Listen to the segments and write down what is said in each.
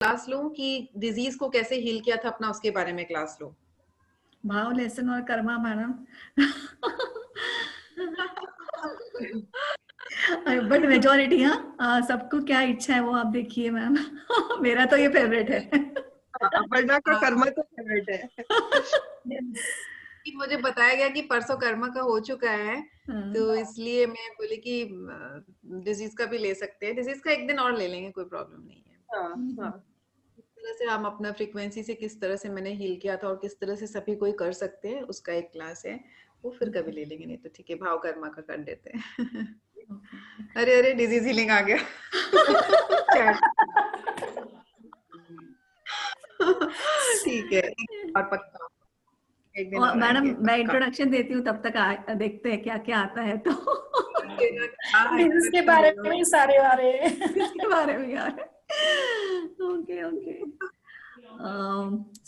Class लूं कि disease को कैसे हील किया था अपना उसके बारे में क्लास लूं? भाव, लेसन और कर्मा मैडम। बट मेजोरिटी, हाँ, सबको क्या इच्छा है वो आप देखिए मैम। मेरा तो ये फेवरेट है। अपर्णा का कर्मा तो फेवरेट है। Yes. कि मुझे बताया गया कि परसों कर्मा का हो चुका है, हाँ, तो इसलिए मैं बोली कि डिजीज का भी ले सकते हैं, डिजीज का एक दिन और ले लेंगे, कोई प्रॉब्लम नहीं है। हाँ हाँ। किस तरह से हम अपना फ्रीक्वेंसी से किस तरह से मैंने हील किया था और किस तरह से सभी कोई कर सकते हैं, उसका एक क्लास है, वो फिर कभी ले लेंगे, नहीं तो ठीक है भाव कर्मा का कर देते हैं। okay. अरे अरे डिजीज हीलिंग आ गया। चैट। ठीक है, एक और पक्का, एक दिन और और मैडम आएंगे मैं पक्का। इंट्रोडक्शन देती हूँ, तब तक देखते हैं क्या क्या आता है तो। हाँ डिजीज के इंट्रोडक्शन दे बारे दो। में ही सारे बारे। इसके बारे में यार। Okay okay.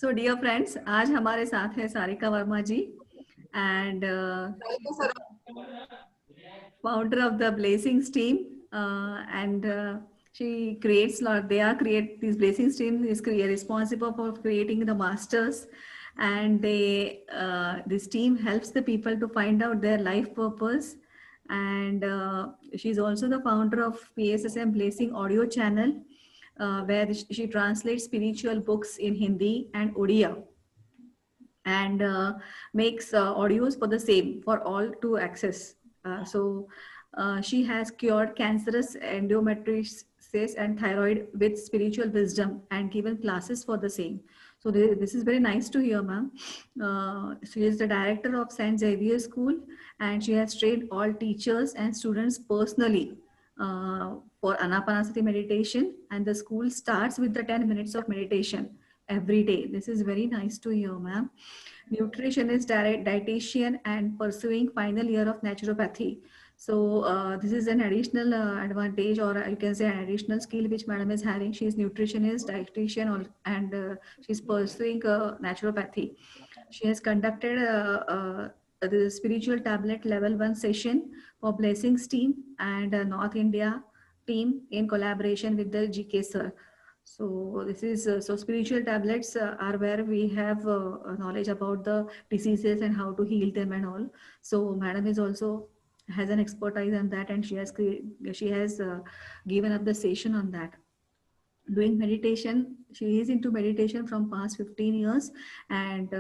So dear friends, आज हमारे साथ है सारिका वर्मा जी, एंड तो sir founder of the Blessings team, and she creates lot. They are create this Blessings team is responsible for creating the masters, and they this team helps the people to find out their life purpose. And she's also the founder of PSSM Blessing audio channel, where she translates spiritual books in Hindi and Odia, and makes audios for the same for all to access. So she has cured cancerous endometriosis and thyroid with spiritual wisdom and given classes for the same. So this is very nice to hear, ma'am. She is the director of St. Xavier School, and she has trained all teachers and students personally for Anapanasati meditation. And the school starts with the 10 minutes of meditation every day. This is very nice to hear, ma'am. Nutritionist, dietitian, and pursuing final year of naturopathy. So this is an additional advantage, or you can say an additional skill which madam is having. She is nutritionist, dietitian, and she's pursuing naturopathy. She has conducted the spiritual tablet level 1 session for Blessings team and North India team in collaboration with the GK sir. So this is so spiritual tablets are where we have knowledge about the diseases and how to heal them and all. So madam is also has an expertise on that, and she has given up the session on that. Doing meditation, she is into meditation from past 15 years, and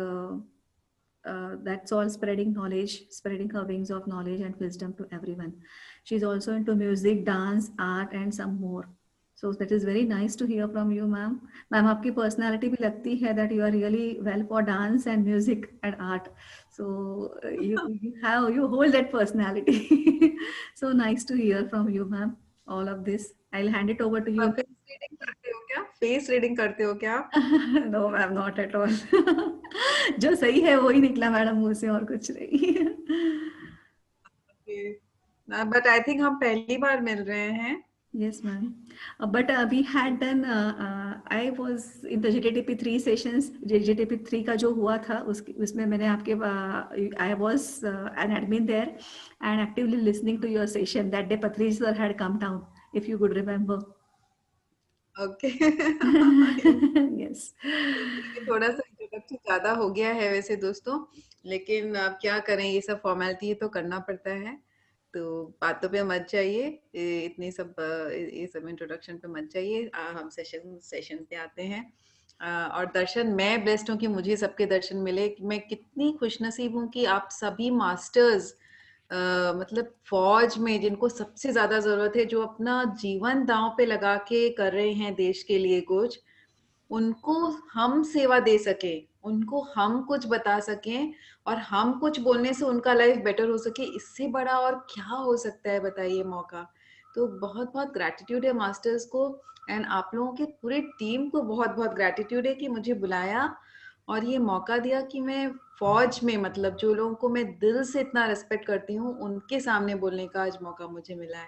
that's all spreading knowledge, spreading her wings of knowledge and wisdom to everyone. She's also into music, dance, art, and some more. So that is very nice to hear from you, ma'am. Ma'am, आपकी personality भी लगती है that you are really well for dance and music and art. So you hold that personality. So nice to hear from you, ma'am. All of this, I'll hand it over to you. Face reading करते हो क्या? Face reading करते हो क्या आप? No ma'am, not at all. जो सही है वो ही निकला मैडम मुंह से, और कुछ नहीं। बट आई थिंक हम पहली बार मिल रहे हैं। Yes, ma'am. But we had done. I was in the JTTP 3 sessions. JTTP 3 का जो हुआ था उसमें मैंने आपके I was an admin there and actively listening to your session. That day Patri sir had come down, if you could remember. Okay. Yes. थोड़ा सा introduction ज्यादा हो गया है वैसे दोस्तों, लेकिन अब क्या करें, ये सब फॉर्मेलिटी तो करना पड़ता है, तो बातों पे मत जाइए, इतनी सब ये सब इंट्रोडक्शन पे मत जाइए। हम सेशन पे आते हैं। और दर्शन, मैं ब्लेस्ड हूँ कि मुझे सबके दर्शन मिले। मैं कितनी खुशनसीब हूँ कि आप सभी मास्टर्स, मतलब फौज में जिनको सबसे ज्यादा जरूरत है, जो अपना जीवन दांव पे लगा के कर रहे हैं देश के लिए कुछ, उनको हम सेवा दे सके, उनको हम कुछ बता सकें और हम कुछ बोलने से उनका लाइफ बेटर हो सके, इससे बड़ा और क्या हो सकता है बताइए मौका। तो बहुत बहुत ग्रैटिट्यूड है मास्टर्स को, एंड आप लोगों की पूरी टीम को बहुत बहुत ग्रैटिट्यूड है कि मुझे बुलाया और ये मौका दिया कि मैं फौज में, मतलब जो लोगों को मैं दिल से इतना रिस्पेक्ट करती हूँ, उनके सामने बोलने का आज मौका मुझे मिला है।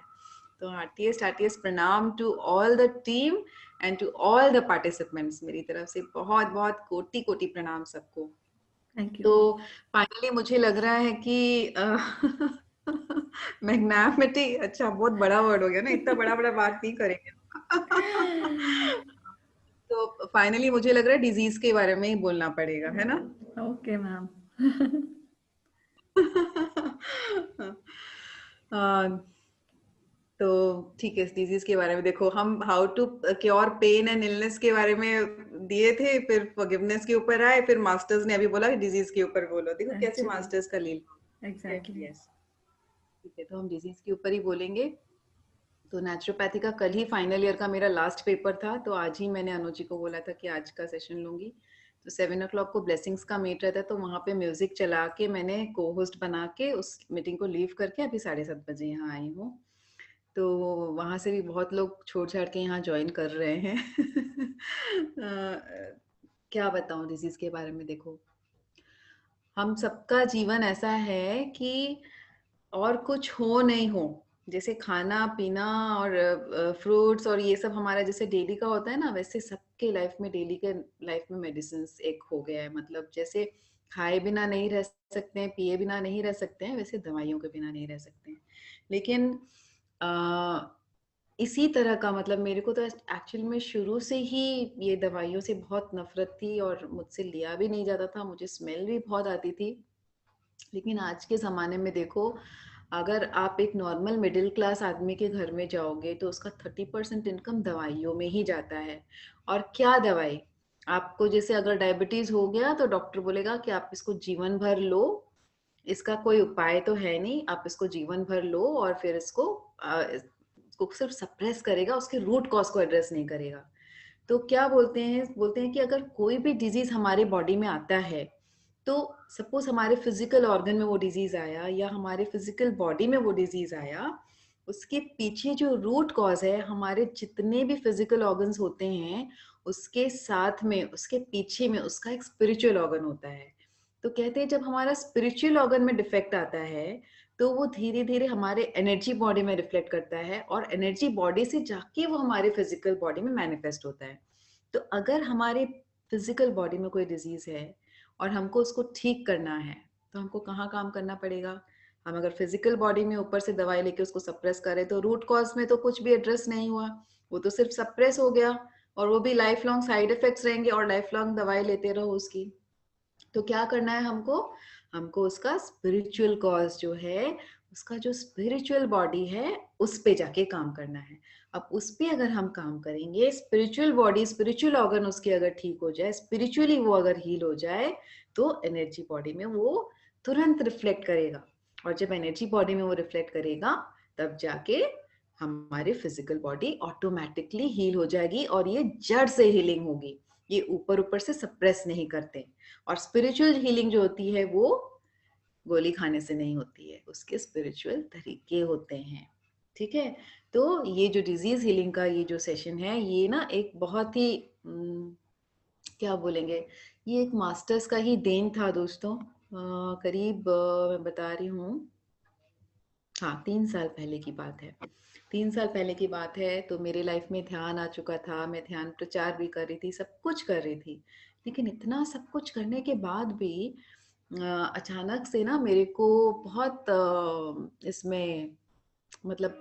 तो हार्टिएस्ट प्रणाम to all the team and to all the participants, मेरी तरफ से बहुत बहुत कोटि कोटि प्रणाम सबको। Thank you. तो फाइनली मुझे लग रहा है कि मैग्नामिटी, अच्छा बहुत बड़ा वर्ड हो गया ना, इतना बड़ा बड़ा बात नहीं करेंगे। तो फाइनली मुझे लग रहा है डिजीज के बारे में ही बोलना पड़ेगा, है ना? Okay ma'am. तो ठीक है, डिजीज के बारे में देखो, हम how to cure pain and illness के बारे में दिए थे, फिर फॉरगिवनेस के ऊपर आए, फिर मास्टर्स ने अभी बोला कि डिजीज के ऊपर बोलो। देखो कैसे एक्चुअली मास्टर्स का लील। एग्जैक्टली। यस, ठीक है, तो हम डिजीज के ऊपर ही बोलेंगे। तो नेचुरोपैथी का कल ही फाइनल ईयर का मेरा लास्ट पेपर था, तो आज ही मैंने अनुजी को बोला था कि आज का सेशन लूंगी। तो 7 o'clock को ब्लेसिंग्स का मीट रहता है, तो वहाँ पे म्यूजिक चला के मैंने को होस्ट बना के उस मीटिंग को लीव करके अभी 7:30 बजे यहाँ आई हूँ। तो वहाँ से भी बहुत लोग छोड़ छाड़ के यहाँ ज्वाइन कर रहे हैं। क्या बताऊँ डिजीज के बारे में। देखो, हम सबका जीवन ऐसा है कि और कुछ हो नहीं हो, जैसे खाना पीना और फ्रूट्स और ये सब हमारा जैसे डेली का होता है ना, वैसे सबके लाइफ में डेली के लाइफ में मेडिसिन एक हो गया है। मतलब जैसे खाए बिना नहीं रह सकते हैं, पिए बिना नहीं रह सकते हैं, वैसे दवाइयों के बिना नहीं रह सकते हैं। लेकिन इसी तरह का मतलब मेरे को तो एक्चुअल में शुरू से ही ये दवाइयों से बहुत नफरत थी और मुझसे लिया भी नहीं जाता था, मुझे स्मेल भी बहुत आती थी। लेकिन आज के ज़माने में देखो, अगर आप एक नॉर्मल मिडिल क्लास आदमी के घर में जाओगे तो उसका 30% इनकम दवाइयों में ही जाता है। और क्या दवाई, आपको जैसे अगर डायबिटीज हो गया तो डॉक्टर बोलेगा कि आप इसको जीवन भर लो, इसका कोई उपाय तो है नहीं, आप इसको जीवन भर लो, और फिर इसको सिर्फ सप्रेस करेगा, उसके रूट कॉज को एड्रेस नहीं करेगा। तो क्या बोलते हैं कि अगर कोई भी डिजीज हमारे बॉडी में आता है, तो सपोज हमारे फिजिकल ऑर्गन में वो डिजीज आया या हमारे फिजिकल बॉडी में वो डिजीज आया, उसके पीछे जो रूट कॉज है, हमारे जितने भी फिजिकल ऑर्गन्स होते हैं उसके साथ में, उसके पीछे में उसका एक स्पिरिचुअल ऑर्गन होता है। तो कहते हैं जब हमारा स्पिरिचुअल ऑर्गन में डिफेक्ट आता है तो वो धीरे धीरे हमारे एनर्जी बॉडी में रिफ्लेक्ट करता है, और एनर्जी बॉडी से जाके वो हमारे फिजिकल बॉडी में मैनिफेस्ट होता है। तो अगर हमारे फिजिकल बॉडी में कोई डिजीज है और हमको उसको ठीक करना है, तो हमको कहाँ काम करना पड़ेगा? हम अगर फिजिकल बॉडी में ऊपर से दवाई लेके उसको सप्रेस करें तो रूट कॉज में तो कुछ भी एड्रेस नहीं हुआ, वो तो सिर्फ सप्रेस हो गया, और वो भी लाइफ लॉन्ग साइड इफेक्ट्स रहेंगे और लाइफ लॉन्ग दवाई लेते रहो उसकी। तो क्या करना है हमको? हमको उसका स्पिरिचुअल कॉज जो है, उसका जो स्पिरिचुअल बॉडी है, उस पे जाके काम करना है। अब उस पे अगर हम काम करेंगे, स्पिरिचुअल बॉडी, स्पिरिचुअल ऑर्गन उसके अगर ठीक हो जाए, स्पिरिचुअली वो अगर हील हो जाए, तो एनर्जी बॉडी में वो तुरंत रिफ्लेक्ट करेगा। और जब एनर्जी बॉडी में वो रिफ्लेक्ट करेगा, तब जाके हमारी फिजिकल बॉडी ऑटोमेटिकली हील हो जाएगी, और ये जड़ से हीलिंग होगी, ये ऊपर ऊपर से सप्रेस नहीं करते। और स्पिरिचुअल हीलिंग जो होती है वो गोली खाने से नहीं होती है, उसके स्पिरिचुअल तरीके होते हैं। ठीक है, तो ये जो डिजीज हीलिंग का ये जो सेशन है, ये ना एक बहुत ही क्या बोलेंगे, ये एक मास्टर्स का ही देन था दोस्तों। करीब मैं बता रही हूँ, हाँ 3 साल पहले की बात है। 3 साल पहले की बात है, तो मेरे लाइफ में ध्यान आ चुका था, मैं ध्यान प्रचार भी कर रही थी, सब कुछ कर रही थी। लेकिन इतना सब कुछ करने के बाद भी अचानक से ना मेरे को बहुत इसमें मतलब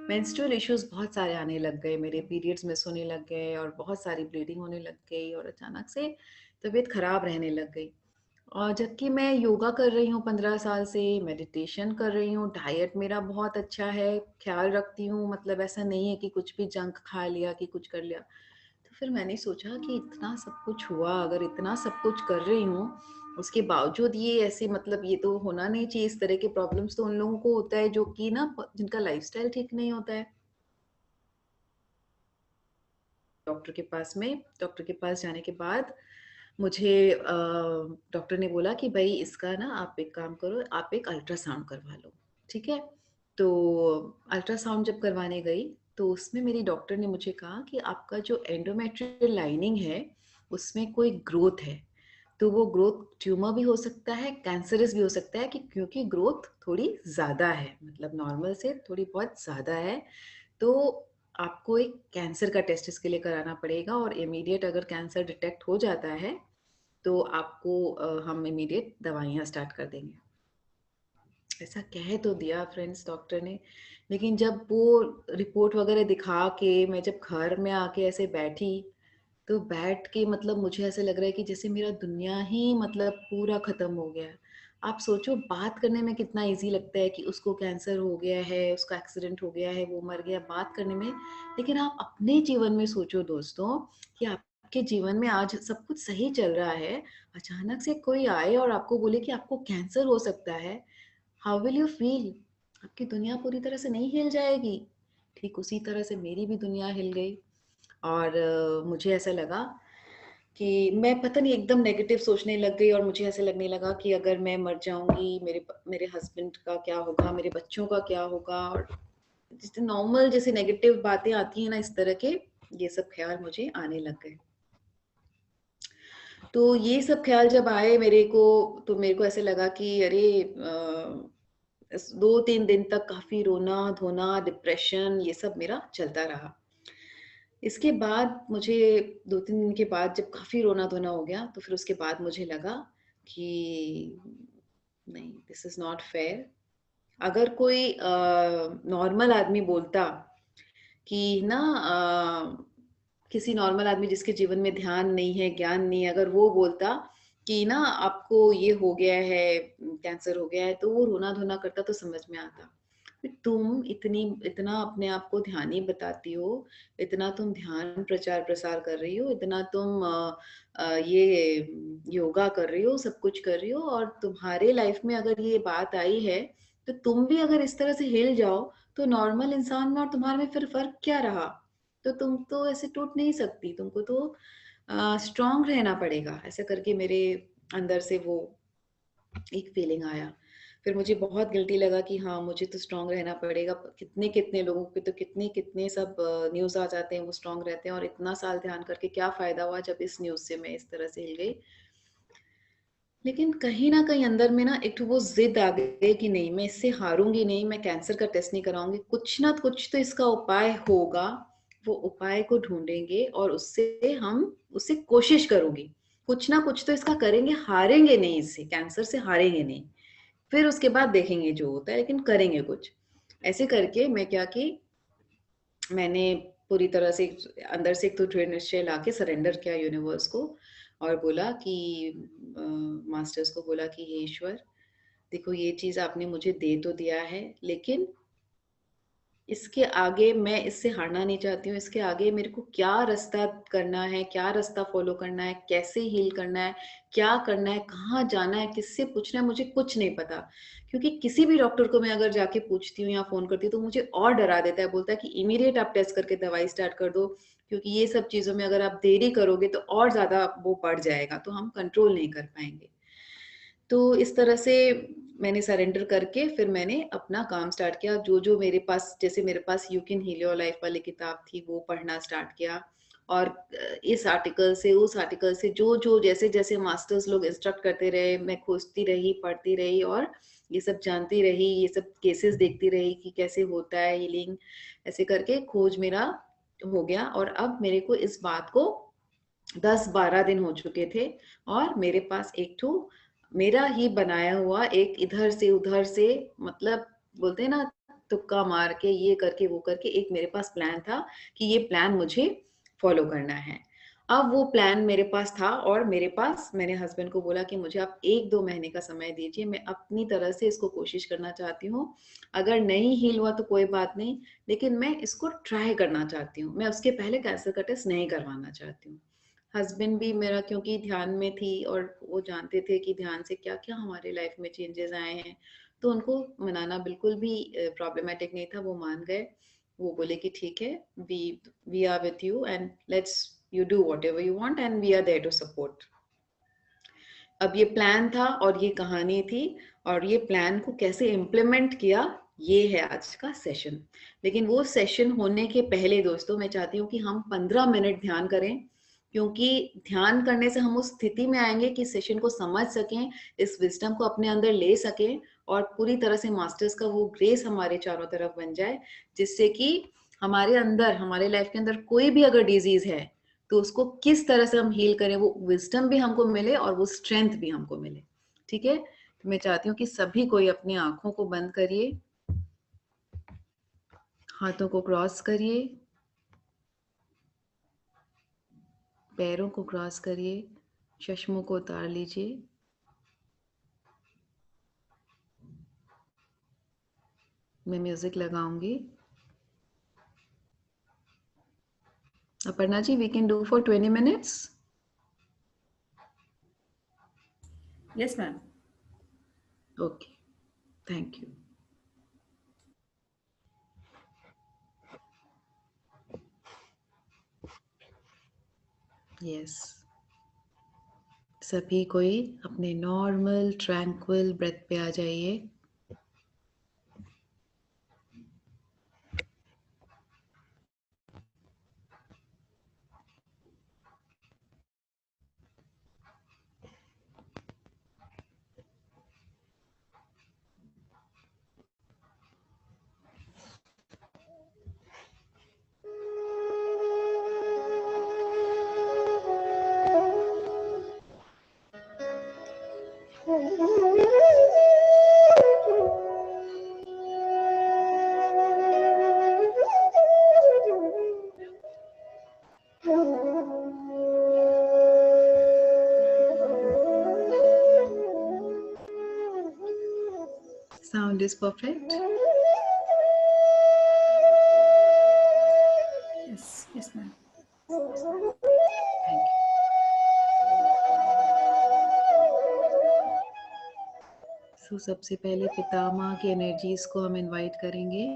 मेंस्ट्रुअल इश्यूज बहुत सारे आने लग गए, मेरे पीरियड्स मिस होने लग गए और बहुत सारी ब्लीडिंग होने लग गई, और अचानक से तबीयत खराब रहने लग गई। और जबकि मैं योगा कर रही हूँ 15 साल से, मेडिटेशन कर रही हूँ, डाइट मेरा बहुत अच्छा है, ख्याल रखती हूँ, मतलब ऐसा नहीं है कि कुछ भी जंक खा लिया कि कुछ कर लिया। तो फिर मैंने सोचा कि इतना सब कुछ हुआ, अगर इतना सब कुछ कर रही हूँ, उसके बावजूद ये ऐसे, मतलब ये तो होना नहीं चाहिए, इस तरह के प्रॉब्लम्स तो उन लोगों को होता है जो कि ना, जिनका लाइफस्टाइल ठीक नहीं होता है। डॉक्टर के पास जाने के बाद मुझे डॉक्टर ने बोला कि भाई इसका ना आप एक काम करो, आप एक अल्ट्रासाउंड करवा लो। ठीक है, तो अल्ट्रासाउंड जब करवाने गई तो उसमें मेरी डॉक्टर ने मुझे कहा कि आपका जो एंडोमेट्रियल लाइनिंग है उसमें कोई ग्रोथ है। तो वो ग्रोथ ट्यूमर भी हो सकता है, कैंसरस भी हो सकता है, कि क्योंकि ग्रोथ थोड़ी ज़्यादा है, मतलब नॉर्मल से थोड़ी बहुत ज़्यादा है। तो आपको एक कैंसर का टेस्ट इसके लिए कराना पड़ेगा, और इमीडिएट अगर कैंसर डिटेक्ट हो जाता है तो आपको हम इमीडिएट दवाइयाँ स्टार्ट कर देंगे। ऐसा कह तो दिया फ्रेंड्स डॉक्टर ने, लेकिन जब वो रिपोर्ट वगैरह दिखा के मैं जब घर में आके ऐसे बैठी, तो बैठ के मतलब मुझे ऐसा लग रहा है कि जैसे मेरा दुनिया ही मतलब पूरा खत्म हो गया है। आप सोचो बात करने में कितना इजी लगता है कि उसको कैंसर हो गया है, उसका एक्सीडेंट हो गया है, वो मर गया, बात करने में। लेकिन आप अपने जीवन में सोचो दोस्तों कि आपके जीवन में आज सब कुछ सही चल रहा है, अचानक से कोई आए और आपको बोले कि आपको कैंसर हो सकता है। How will you feel? आपकी दुनिया पूरी तरह से नहीं हिल जाएगी? ठीक उसी तरह से मेरी भी दुनिया हिल गई। और मुझे ऐसा लगा कि मैं पता नहीं एकदम नेगेटिव सोचने लग गई, और मुझे ऐसे लगने लगा कि अगर मैं मर जाऊंगी, मेरे मेरे हस्बैंड का क्या होगा, मेरे बच्चों का क्या होगा, और जैसे नॉर्मल जैसे नेगेटिव बातें आती हैं ना, इस तरह के ये सब ख्याल मुझे आने लग गए। तो ये सब ख्याल जब आए मेरे को, तो मेरे को ऐसे लगा कि अरे 2-3 दिन तक काफी रोना धोना, डिप्रेशन, ये सब मेरा चलता रहा। इसके बाद मुझे 2-3 दिन के बाद जब काफ़ी रोना-धोना हो गया, तो फिर उसके बाद मुझे लगा कि नहीं, दिस इज़ नॉट फेयर। अगर कोई नॉर्मल आदमी बोलता कि ना किसी नॉर्मल आदमी जिसके जीवन में ध्यान नहीं है, ज्ञान नहीं है, अगर वो बोलता कि ना आपको ये हो गया है, कैंसर हो गया है, तो वो रोना-धोना करता तो समझ में आता। तुम इतना अपने आप को ध्यानी बताती हो, इतना तुम ध्यान प्रचार प्रसार कर रही हो, इतना तुम ये योगा कर रही हो, सब कुछ कर रही हो, और तुम्हारे लाइफ में अगर ये बात आई है, तो तुम भी अगर इस तरह से हिल जाओ, तो नॉर्मल इंसान में और तुम्हारे में फिर फर्क क्या रहा? तो तुम तो ऐसे टूट नहीं सकती, तुमको तो स्ट्रांग रहना पड़ेगा। ऐसा करके मेरे अंदर से वो एक फीलिंग आया। फिर मुझे बहुत गिल्टी लगा कि हाँ, मुझे तो स्ट्रांग रहना पड़ेगा। कितने-कितने लोगों के तो कितने-कितने सब न्यूज़ आ जाते हैं, वो स्ट्रांग रहते हैं, और इतना साल ध्यान करके क्या फ़ायदा हुआ जब इस न्यूज़ से मैं इस तरह से हिल गई। लेकिन कहीं न कहीं अंदर में ना एक ठो वो ज़िद आ गई कि नहीं, मैं इससे हारूँगी नहीं, मैं कैंसर का टेस्ट नहीं कराऊँगी, कुछ ना कुछ तो इसका उपाय होगा। वो उपाय को ढूँढेंगे और उससे कोशिश करूँगी। कुछ ना कुछ तो इसका करेंगे, हारेंगे नहीं इससे, कैंसर से हारेंगे नहीं। फिर उसके बाद देखेंगे जो होता है, लेकिन करेंगे कुछ। ऐसे करके मैं क्या की, मैंने पूरी तरह से अंदर से एक तो दृढ़ निश्चय लाके सरेंडर किया यूनिवर्स को, और बोला कि मास्टर्स को बोला कि हे ईश्वर, देखो ये चीज़ आपने मुझे दे तो दिया है, लेकिन इसके आगे मैं इससे हारना नहीं चाहती हूँ। इसके आगे मेरे को क्या रास्ता करना है, क्या रास्ता फ़ॉलो करना है, कैसे हील करना है, क्या करना है, कहाँ जाना है, किससे पूछना है, मुझे कुछ नहीं पता। क्योंकि किसी भी डॉक्टर को मैं अगर जाके पूछती हूँ या फ़ोन करती हूँ, तो मुझे और डरा देता है, बोलता है कि इमीडिएट आप टेस्ट करके दवाई स्टार्ट कर दो, क्योंकि ये सब चीज़ों में अगर आप देरी करोगे तो और ज़्यादा वो बढ़ जाएगा, तो हम कंट्रोल नहीं कर पाएँगे। तो इस तरह से मैंने सरेंडर करके फिर मैंने अपना काम स्टार्ट किया। जो-जो मेरे पास, जैसे मेरे पास you can heal your life वाली किताब थी, वो पढ़ना स्टार्ट किया, और इस आर्टिकल से, उस आर्टिकल से, जो-जो जैसे-जैसे मास्टर्स लोग इंस्ट्रक्ट करते रहे, मैं खोजती रही, पढ़ती रही, और ये सब जानती रही, ये सब केसेस देखती रही कि कैसे होता है हीलिंग। ऐसे करके खोज मेरा हो गया, और अब मेरे को इस बात को 10-12 दिन हो चुके थे, और मेरे पास एक ठो मेरा ही बनाया हुआ, एक इधर से उधर से, मतलब बोलते हैं ना, तुक्का मार के, ये करके वो करके, एक मेरे पास प्लान था कि ये प्लान मुझे फॉलो करना है। अब वो प्लान मेरे पास था, और मेरे पास, मैंने हस्बैंड को बोला कि मुझे आप 1-2 महीने का समय दीजिए, मैं अपनी तरह से इसको कोशिश करना चाहती हूँ। अगर नहीं हील हुआ तो कोई बात नहीं, लेकिन मैं इसको ट्राई करना चाहती हूँ। मैं उसके पहले कैंसर का टेस्ट नहीं करवाना चाहती हूँ। हस्बैंड भी मेरा क्योंकि ध्यान में थी, और वो जानते थे कि ध्यान से क्या-क्या हमारे लाइफ में चेंजेस आए हैं, तो उनको मनाना बिल्कुल भी प्रॉब्लमैटिक नहीं था, वो मान गए। वो बोले कि ठीक है, we we are with you, and let's you do whatever you want, and we are there to support. अब ये प्लान था और ये कहानी थी, और ये प्लान को कैसे इम्प्लीमेंट किया, ये है आज का सेशन। लेकिन वो सेशन होने के पहले दोस्तों, मैं चाहती हूँ कि हम 15 मिनट ध्यान करें, क्योंकि ध्यान करने से हम उस स्थिति में आएंगे कि सेशन को समझ सकें, इस विजडम को अपने अंदर ले सकें, और पूरी तरह से मास्टर्स का वो ग्रेस हमारे चारों तरफ बन जाए, जिससे कि हमारे अंदर, हमारे लाइफ के अंदर कोई भी अगर डिजीज है, तो उसको किस तरह से हम हील करें, वो विजडम भी हमको मिले और वो स्ट्रेंथ भी हमको मिले। ठीक है, तो मैं चाहती हूँ कि सभी कोई अपनी आंखों को बंद करिए, हाथों को क्रॉस करिए, पैरों को क्रॉस करिए, चश्मों को उतार लीजिए। मैं म्यूजिक लगाऊंगी। Aparna ji, we can do for 20 minutes. Yes, ma'am. Okay, thank you. Yes. सभी कोई अपने नॉर्मल ट्रैंक्विल ब्रेथ पे आ जाइए। Sound is perfect. Yes, ma'am. Thank you. So, सबसे पहले पितामह की एनर्जीज को हम इनवाइट करेंगे।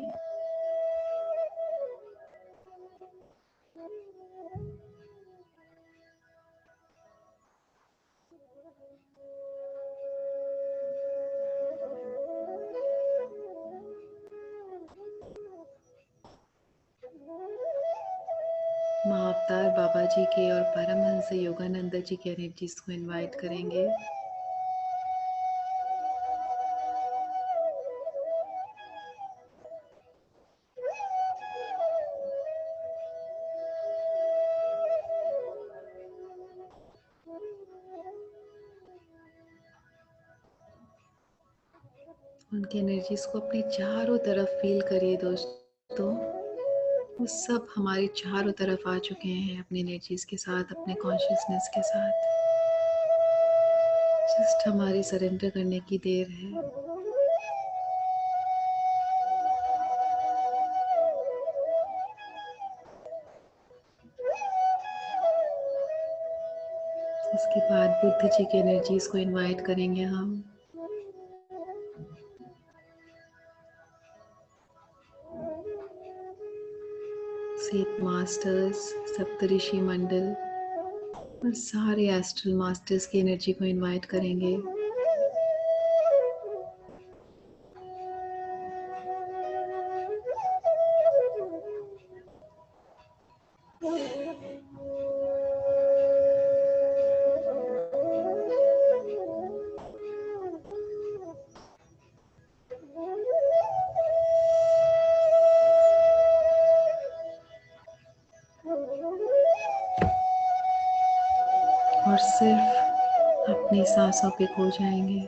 महाअवतार बाबा जी के और परमहंस योगानंद जी की एनर्जीज को इनवाइट करेंगे। उनकी एनर्जीज को अपने चारों तरफ फील करिए दोस्तों। वो सब हमारे चारों तरफ आ चुके हैं अपनी एनर्जीज के साथ, अपने कॉन्शियसनेस के साथ। जस्ट हमारी सरेंडर करने की देर है। उसके बाद बुद्ध जी की एनर्जीज को इनवाइट करेंगे हम। सेठ मास्टर्स, सप्तऋषि मंडल और सारे एस्ट्रल मास्टर्स की एनर्जी को इनवाइट करेंगे। और सिर्फ अपनी सांसों पे खो जाएंगे।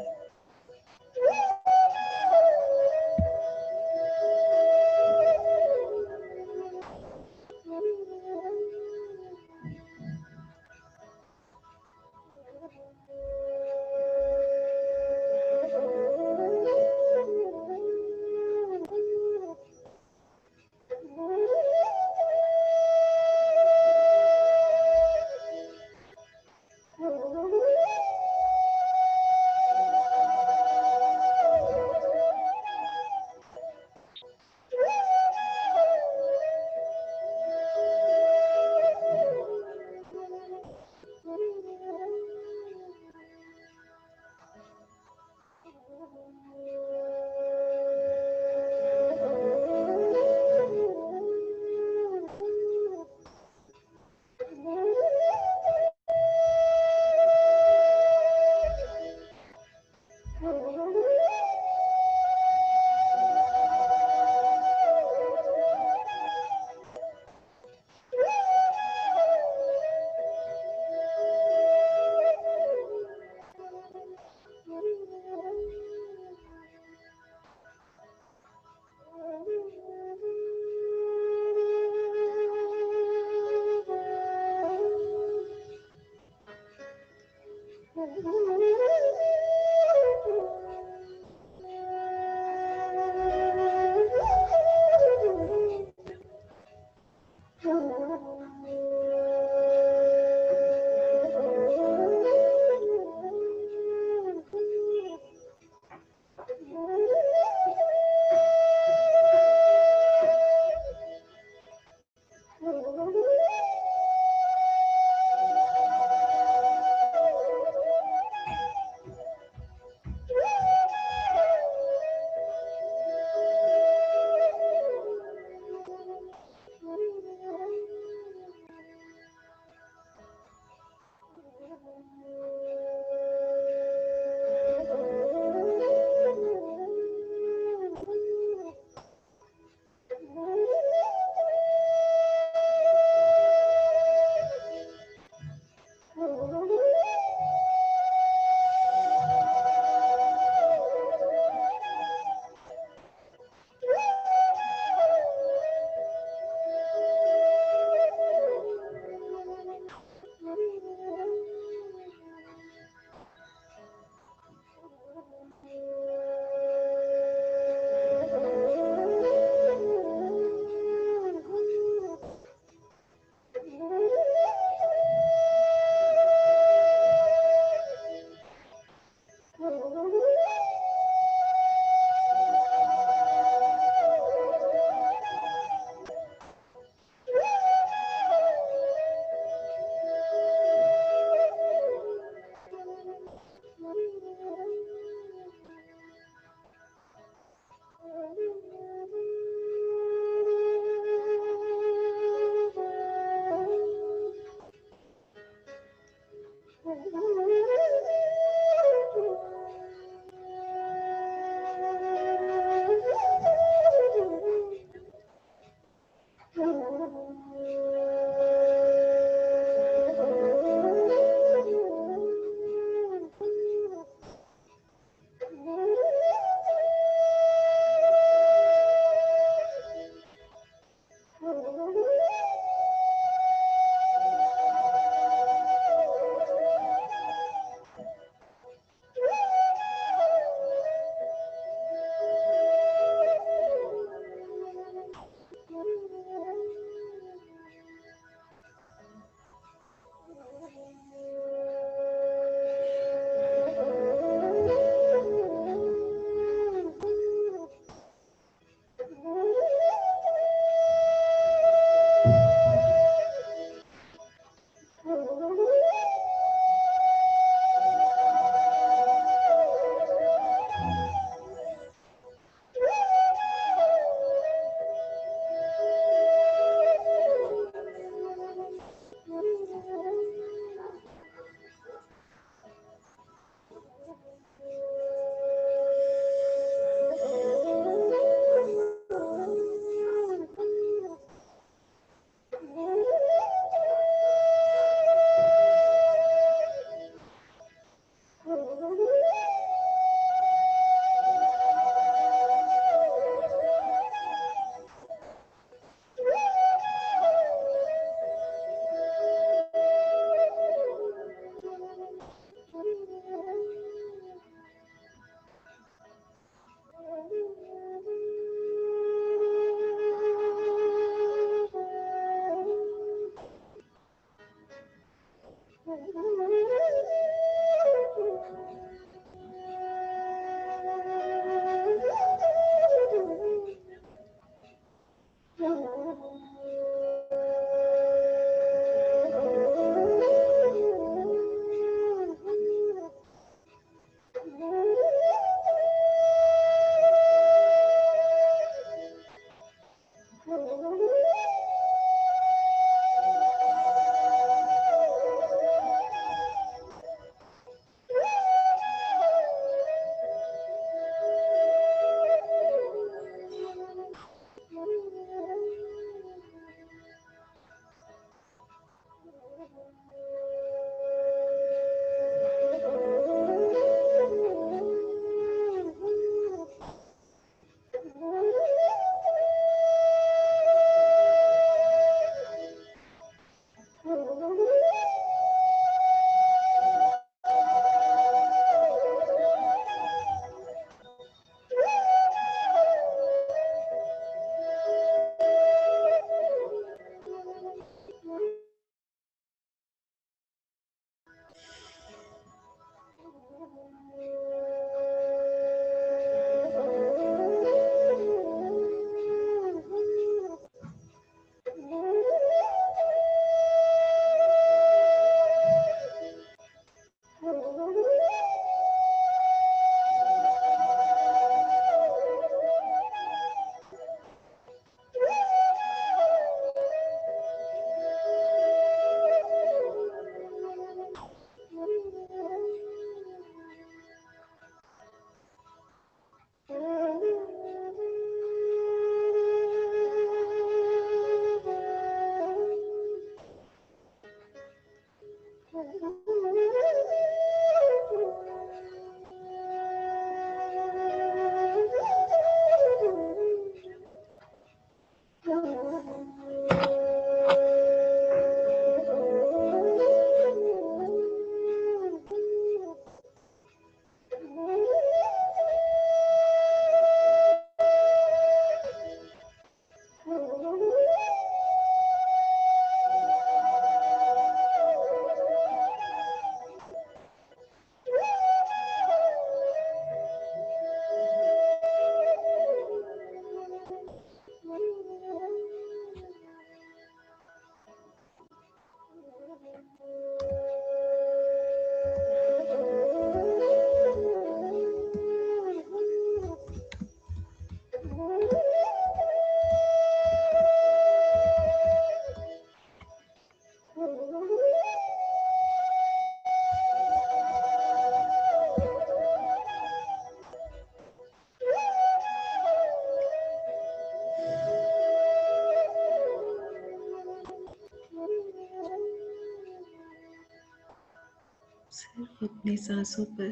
सिर्फ अपनी सांसों पर,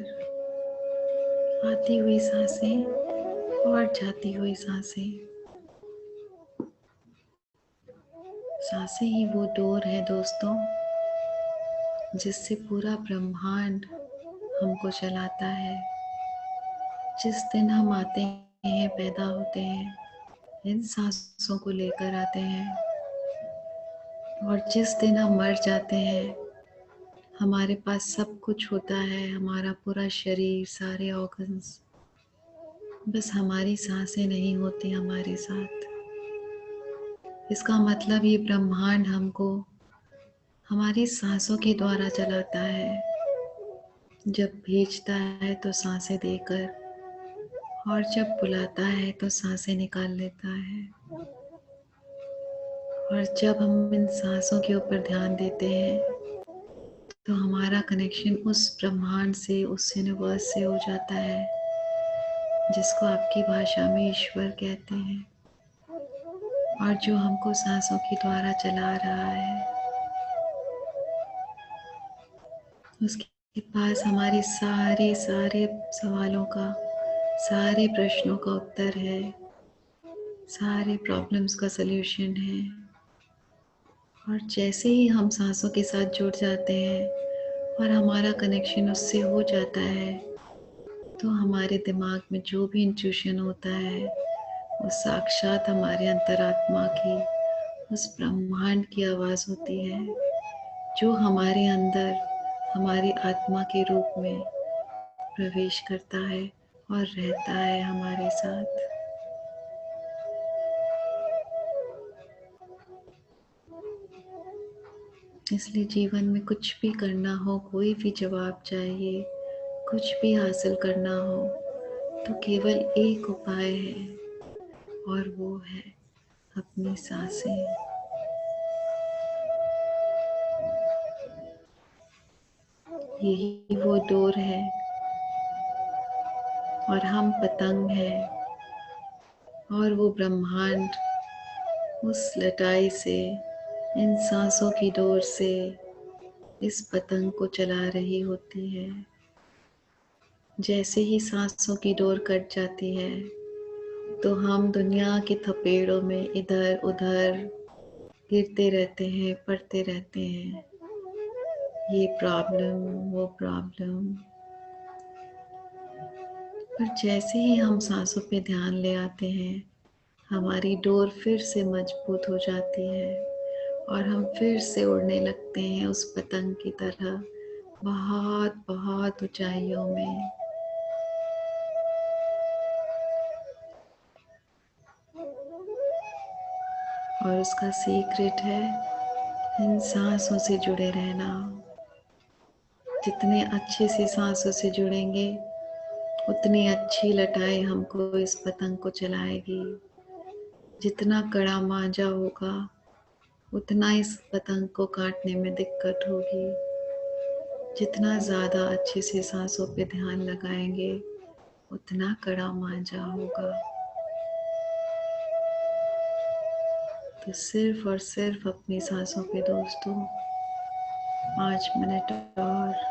आती हुई सांसें और जाती हुई सांसें। सांसें ही वो डोर है दोस्तों, जिससे पूरा ब्रह्मांड हमको चलाता है। जिस दिन हम आते हैं, पैदा होते हैं, इन सांसों को लेकर आते हैं, और जिस दिन हम मर जाते हैं, हमारे पास सब कुछ होता है, हमारा पूरा शरीर, सारे ऑर्गन्स, बस हमारी सांसें नहीं होती हमारे साथ। इसका मतलब ये ब्रह्मांड हमको हमारी सांसों के द्वारा चलाता है। जब भेजता है तो सांसें देकर, और जब बुलाता है तो सांसें निकाल लेता है। और जब हम इन सांसों के ऊपर ध्यान देते हैं तो हमारा कनेक्शन उस ब्रह्मांड से, उस यूनिवर्स से हो जाता है, जिसको आपकी भाषा में ईश्वर कहते हैं, और जो हमको सांसों के द्वारा चला रहा है। उसके पास हमारे सारे सवालों का, सारे प्रश्नों का उत्तर है, सारे प्रॉब्लम्स का सल्यूशन है। और जैसे ही हम सांसों के साथ जुड़ जाते हैं और हमारा कनेक्शन उससे हो जाता है, तो हमारे दिमाग में जो भी इंट्यूशन होता है, वो साक्षात हमारे अंतरात्मा की, उस ब्रह्मांड की आवाज़ होती है, जो हमारे अंदर हमारी आत्मा के रूप में प्रवेश करता है और रहता है हमारे साथ। इसलिए जीवन में कुछ भी करना हो, कोई भी जवाब चाहिए, कुछ भी हासिल करना हो, तो केवल एक उपाय है, और वो है अपनी सांसें। यही वो डोर है, और हम पतंग हैं, और वो ब्रह्मांड उस लटाई से, इन सांसों की डोर से इस पतंग को चला रही होती है। जैसे ही सांसों की डोर कट जाती है, तो हम दुनिया के थपेड़ों में इधर उधर गिरते रहते हैं, पड़ते रहते हैं। ये प्रॉब्लम, वो प्रॉब्लम। पर जैसे ही हम सांसों पे ध्यान ले आते हैं, हमारी डोर फिर से मजबूत हो जाती है, और हम फिर से उड़ने लगते हैं उस पतंग की तरह, बहुत बहुत ऊंचाइयों में। और उसका सीक्रेट है इन सांसों से जुड़े रहना। जितने अच्छे से सांसों से जुड़ेंगे, उतनी अच्छी लटाई हमको इस पतंग को चलाएगी। जितना कड़ा मांझा होगा, उतना इस पतंग को काटने में दिक्कत होगी। जितना ज़्यादा अच्छे से सांसों पे ध्यान लगाएंगे, उतना कड़ा मांझा होगा। तो सिर्फ और सिर्फ अपनी सांसों पे दोस्तों 5 मिनट और।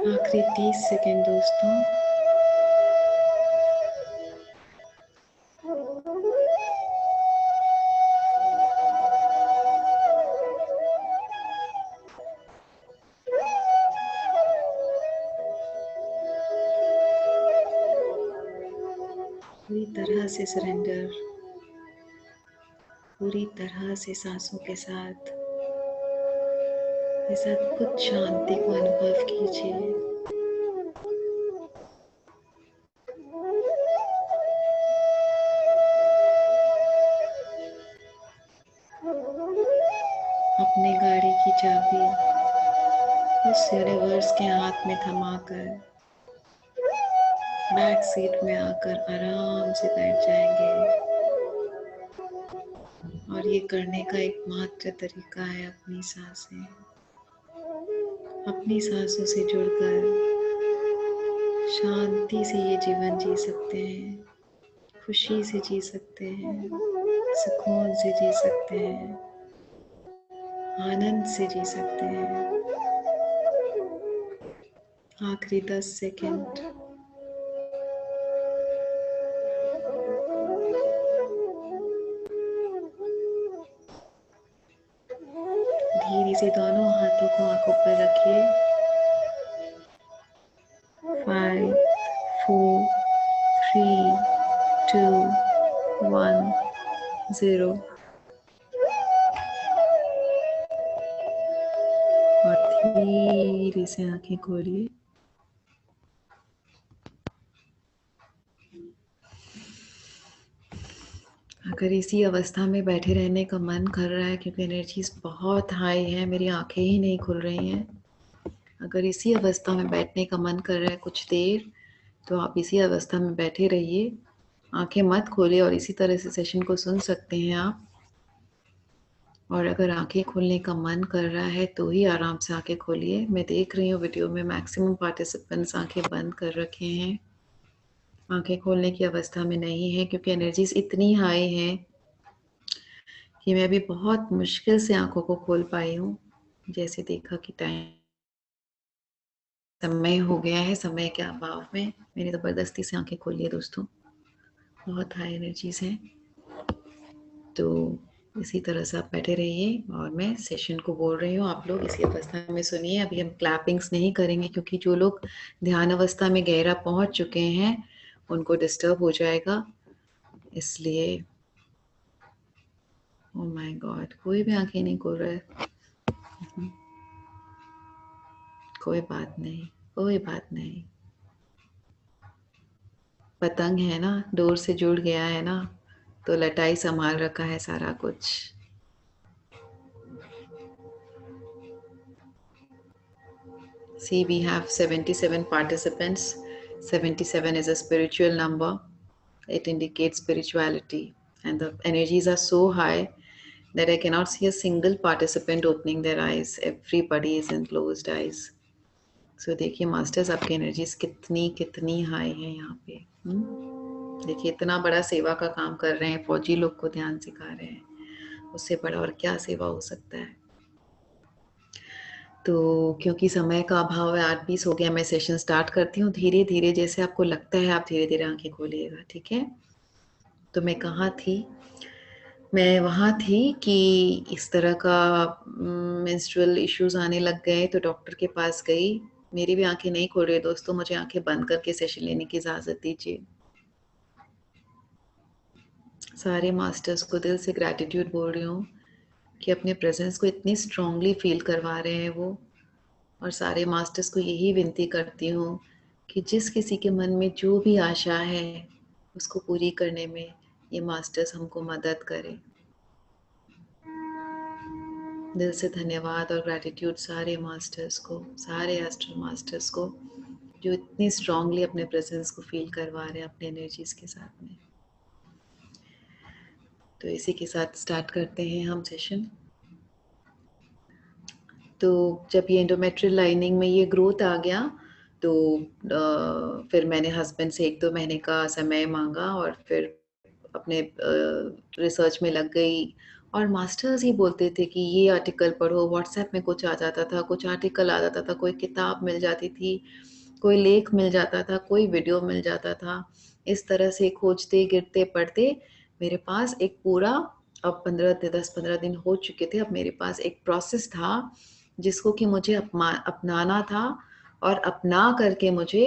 आखिरी 30 सेकेंड दोस्तों। पूरी तरह से सरेंडर, पूरी तरह से सांसों के साथ इस अद्भुत शांति को अनुभव कीजिए। अपने गाड़ी की चाबी उस यूनिवर्स के हाथ में थमाकर बैक सीट में आकर आराम से बैठ जाएंगे। और ये करने का एकमात्र तरीका है अपनी सांसें। अपनी सांसों से जुड़कर शांति से ये जीवन जी सकते हैं, खुशी से जी सकते हैं, सुकून से जी सकते हैं, आनंद से जी सकते हैं। आखिरी 10 सेकंड। धीरे से दोनों हाथों को आंखों पर रखिए। 5, 4, 3, 2, 1, 0। और धीरे से आंखें खोलिए। अगर इसी अवस्था में बैठे रहने का मन कर रहा है क्योंकि एनर्जीज बहुत हाई है, मेरी आंखें ही नहीं खुल रही हैं, अगर इसी अवस्था में बैठने का मन कर रहा है कुछ देर, तो आप इसी अवस्था में बैठे रहिए, आंखें मत खोलिए और इसी तरह से सेशन को सुन सकते हैं आप। और अगर आंखें खोलने का मन कर रहा है तो ही आराम से आंखें खोलिए। मैं देख रही हूँ वीडियो में मैक्सिमम पार्टिसिपेंट्स आंखें बंद कर रखे हैं, आंखें खोलने की अवस्था में नहीं है क्योंकि एनर्जीज इतनी हाई हैं कि मैं भी बहुत मुश्किल से आंखों को खोल पाई हूँ। जैसे देखा कि टाइम समय हो गया है, समय के अभाव में मैंने ज़बरदस्ती से आंखें खोली है दोस्तों। बहुत हाई एनर्जीज हैं, तो इसी तरह से आप बैठे रहिए और मैं सेशन को बोल रही हूँ, आप लोग इसी अवस्था में सुनिए। अभी हम क्लैपिंग्स नहीं करेंगे क्योंकि जो लोग ध्यान अवस्था में गहरा पहुंच चुके हैं उनको डिस्टर्ब हो जाएगा, इसलिए। ओह माय गॉड, कोई भी आंखें नहीं खोल रहा है। कोई बात नहीं, कोई बात नहीं। पतंग है ना, डोर से जुड़ गया है ना, तो लटाई संभाल रखा है सारा कुछ। See, we have 77 participants. 77 is a spiritual number. It indicates spirituality. And the energies are so high that I cannot see a single participant opening their eyes. Everybody is in closed eyes. So देखिए masters, आपकी energies कितनी कितनी high है यहाँ पे। देखिए इतना बड़ा सेवा का काम कर रहे हैं, फौजी लोग को ध्यान सिखा रहे हैं, उससे बड़ा और क्या सेवा हो सकता है। तो क्योंकि समय का अभाव है, 8:20 हो गया, मैं सेशन स्टार्ट करती हूँ। धीरे धीरे जैसे आपको लगता है आप धीरे धीरे आंखें खोलिएगा, ठीक है। तो मैं कहाँ थी, मैं वहाँ थी कि इस तरह का मेंस्ट्रुअल इश्यूज आने लग गए तो डॉक्टर के पास गई। मेरी भी आंखें नहीं खोल रही दोस्तों, मुझे आंखें बंद करके सेशन लेने की इजाज़त दीजिए। सारे मास्टर्स को दिल से ग्रैटिट्यूड बोल रही हूँ कि अपने प्रेजेंस को इतनी स्ट्रांगली फील करवा रहे हैं वो। और सारे मास्टर्स को यही विनती करती हूँ कि जिस किसी के मन में जो भी आशा है उसको पूरी करने में ये मास्टर्स हमको मदद करें। दिल से धन्यवाद और ग्रैटिट्यूड सारे मास्टर्स को, सारे एस्ट्रल मास्टर्स को, जो इतनी स्ट्रांगली अपने प्रेजेंस को फील करवा रहे हैं अपने एनर्जीज के साथ में। तो इसी के साथ स्टार्ट करते हैं हम सेशन। तो जब ये एंडोमेट्रियल लाइनिंग में ये ग्रोथ आ गया तो फिर मैंने हस्बैंड से 1-2 महीने का समय मांगा और फिर अपने रिसर्च में लग गई और मास्टर्स ही बोलते थे कि ये आर्टिकल पढ़ो, व्हाट्सएप में कुछ आ जाता था, कुछ आर्टिकल आ जाता था, कोई किताब मिल जाती थी, कोई लेख मिल जाता था, कोई वीडियो मिल जाता था। इस तरह से खोजते गिरते पढ़ते मेरे पास एक पूरा, अब 10-15 दिन हो चुके थे, अब मेरे पास एक प्रोसेस था जिसको कि मुझे अपनाना था और अपना करके मुझे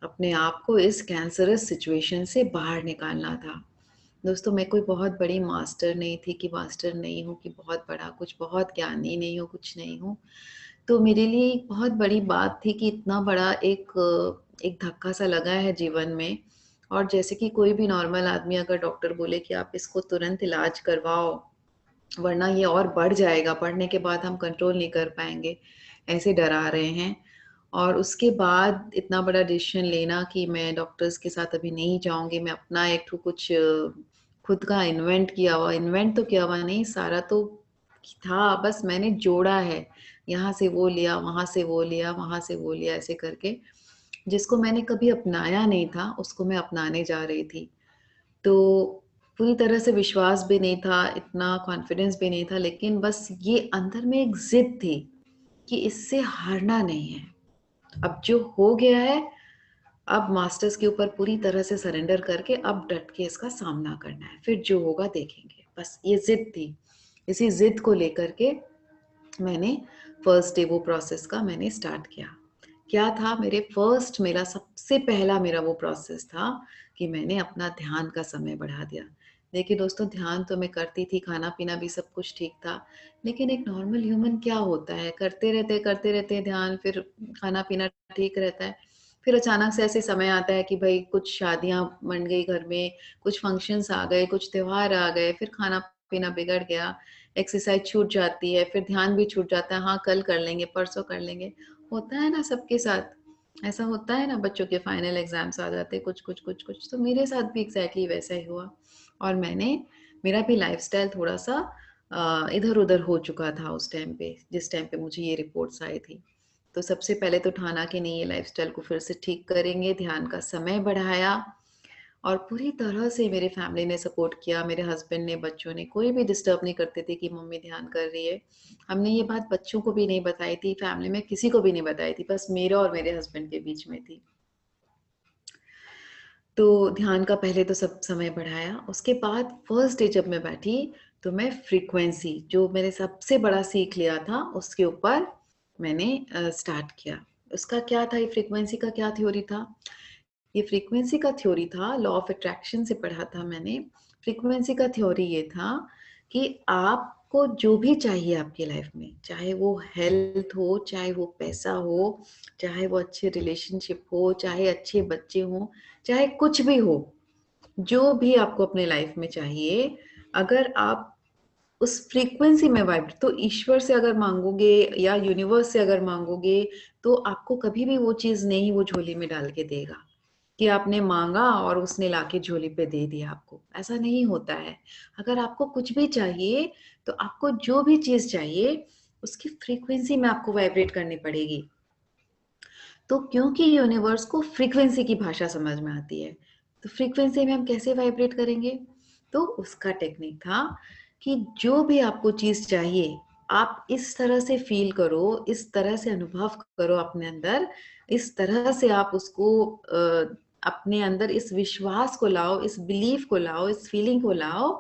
अपने आप को इस कैंसरस सिचुएशन से बाहर निकालना था। दोस्तों, मैं कोई बहुत बड़ी मास्टर नहीं थी कि मास्टर नहीं हूँ कि बहुत बड़ा कुछ, बहुत ज्ञानी नहीं हूँ, कुछ नहीं हूँ। तो मेरे लिए एक बहुत बड़ी बात थी कि इतना बड़ा एक धक्का सा लगा है जीवन में, और जैसे कि कोई भी नॉर्मल आदमी अगर डॉक्टर बोले कि आप इसको तुरंत इलाज करवाओ वरना ये और बढ़ जाएगा, बढ़ने के बाद हम कंट्रोल नहीं कर पाएंगे, ऐसे डरा रहे हैं। और उसके बाद इतना बड़ा डिसीजन लेना कि मैं डॉक्टर्स के साथ अभी नहीं जाऊंगी, मैं अपना एक ठो कुछ खुद का इन्वेंट तो किया हुआ नहीं, सारा तो था, बस मैंने जोड़ा है, यहाँ से वो लिया, वहां से वो लिया, वहां से वो लिया, ऐसे करके जिसको मैंने कभी अपनाया नहीं था उसको मैं अपनाने जा रही थी। तो पूरी तरह से विश्वास भी नहीं था, इतना कॉन्फिडेंस भी नहीं था, लेकिन बस ये अंदर में एक जिद थी कि इससे हारना नहीं है। अब जो हो गया है, अब मास्टर्स के ऊपर पूरी तरह से सरेंडर करके अब डट के इसका सामना करना है, फिर जो होगा देखेंगे, बस ये जिद थी। इसी जिद को लेकर के मैंने फर्स्ट डे वो प्रोसेस का मैंने स्टार्ट किया। क्या था, मेरा सबसे पहला मेरा वो प्रोसेस था कि मैंने अपना ध्यान का समय बढ़ा दिया। देखिए दोस्तों, ध्यान तो मैं करती थी, खाना पीना भी सब कुछ ठीक था, लेकिन एक नॉर्मल ह्यूमन क्या होता है, करते रहते हैं ध्यान, फिर खाना पीना ठीक रहता है, फिर अचानक से ऐसे समय आता है कि भाई कुछ शादियां बन गई घर में, कुछ फंक्शंस आ गए, कुछ त्योहार आ गए, फिर खाना पीना बिगड़ गया, एक्सरसाइज छूट जाती है, फिर ध्यान भी छूट जाता है, हाँ कल कर लेंगे, परसों कर लेंगे, होता है ना सबके साथ, ऐसा होता है ना, बच्चों के फाइनल एग्जाम्स आ जाते हैं, कुछ, तो मेरे साथ भी एग्जैक्टली वैसा ही हुआ। और मेरा भी लाइफस्टाइल थोड़ा सा इधर उधर हो चुका था उस टाइम पे, जिस टाइम पे मुझे ये रिपोर्ट्स आई थी। तो सबसे पहले तो ठाना कि नहीं, ये लाइफस्टाइल को फिर से ठीक करेंगे, ध्यान का समय बढ़ाया, और पूरी तरह से मेरे फैमिली ने सपोर्ट किया, मेरे हस्बैंड ने, बच्चों ने, कोई भी डिस्टर्ब नहीं करते थे कि मम्मी ध्यान कर रही है। हमने ये बात बच्चों को भी नहीं बताई थी, फैमिली में किसी को भी नहीं बताई थी, बस मेरा और मेरे हस्बैंड के बीच में थी। तो ध्यान का पहले तो सब समय बढ़ाया, उसके बाद फर्स्ट डे जब मैं बैठी तो मैं फ्रीक्वेंसी, जो मैंने सबसे बड़ा सीख लिया था, उसके ऊपर मैंने स्टार्ट किया। उसका क्या था, ये फ्रीक्वेंसी का क्या थ्योरी था, ये फ्रीक्वेंसी का थ्योरी था, लॉ ऑफ अट्रैक्शन से पढ़ा था मैंने। फ्रीक्वेंसी का थ्योरी ये था कि आपको जो भी चाहिए आपकी लाइफ में, चाहे वो हेल्थ हो, चाहे वो पैसा हो, चाहे वो अच्छे रिलेशनशिप हो, चाहे अच्छे बच्चे हो, चाहे कुछ भी हो, जो भी आपको अपने लाइफ में चाहिए, अगर आप उस फ्रीक्वेंसी में वाइब्रेट, तो ईश्वर से अगर मांगोगे या यूनिवर्स से अगर मांगोगे, तो आपको कभी भी वो चीज नहीं वो झोली में डाल के देगा कि आपने मांगा और उसने लाके झोली पे दे दिया आपको, ऐसा नहीं होता है। अगर आपको कुछ भी चाहिए, तो आपको जो भी चीज चाहिए उसकी फ्रीक्वेंसी में आपको वाइब्रेट करनी पड़ेगी। तो क्योंकि यूनिवर्स को फ्रीक्वेंसी की भाषा समझ में आती है, तो फ्रीक्वेंसी में हम कैसे वाइब्रेट करेंगे, तो उसका टेक्निक था कि जो भी आपको चीज चाहिए, आप इस तरह से फील करो, इस तरह से अनुभव करो अपने अंदर, इस तरह से आप उसको अपने अंदर इस विश्वास को लाओ, इस बिलीफ को लाओ, इस फीलिंग को लाओ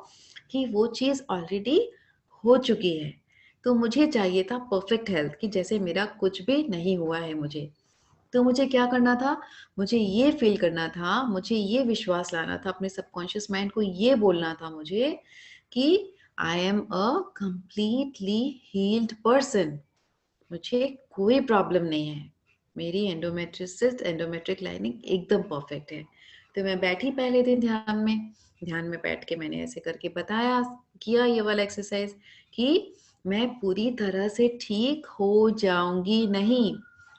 कि वो चीज ऑलरेडी हो चुकी है। तो मुझे चाहिए था परफेक्ट हेल्थ, कि जैसे मेरा कुछ भी नहीं हुआ है मुझे, तो मुझे क्या करना था, मुझे ये फील करना था, मुझे ये विश्वास लाना था, अपने सबकॉन्शियस माइंड को ये बोलना था मुझे कि I am a completely healed person, मुझे कोई प्रॉब्लम नहीं है, मेरी एंडोमेट्रियोसिस, एंडोमेट्रिक लाइनिंग एकदम परफेक्ट है। तो मैं बैठी पहले दिन ध्यान में बैठ के मैंने ऐसे करके बताया, किया ये वाला एक्सरसाइज कि मैं पूरी तरह से ठीक हो जाऊंगी नहीं,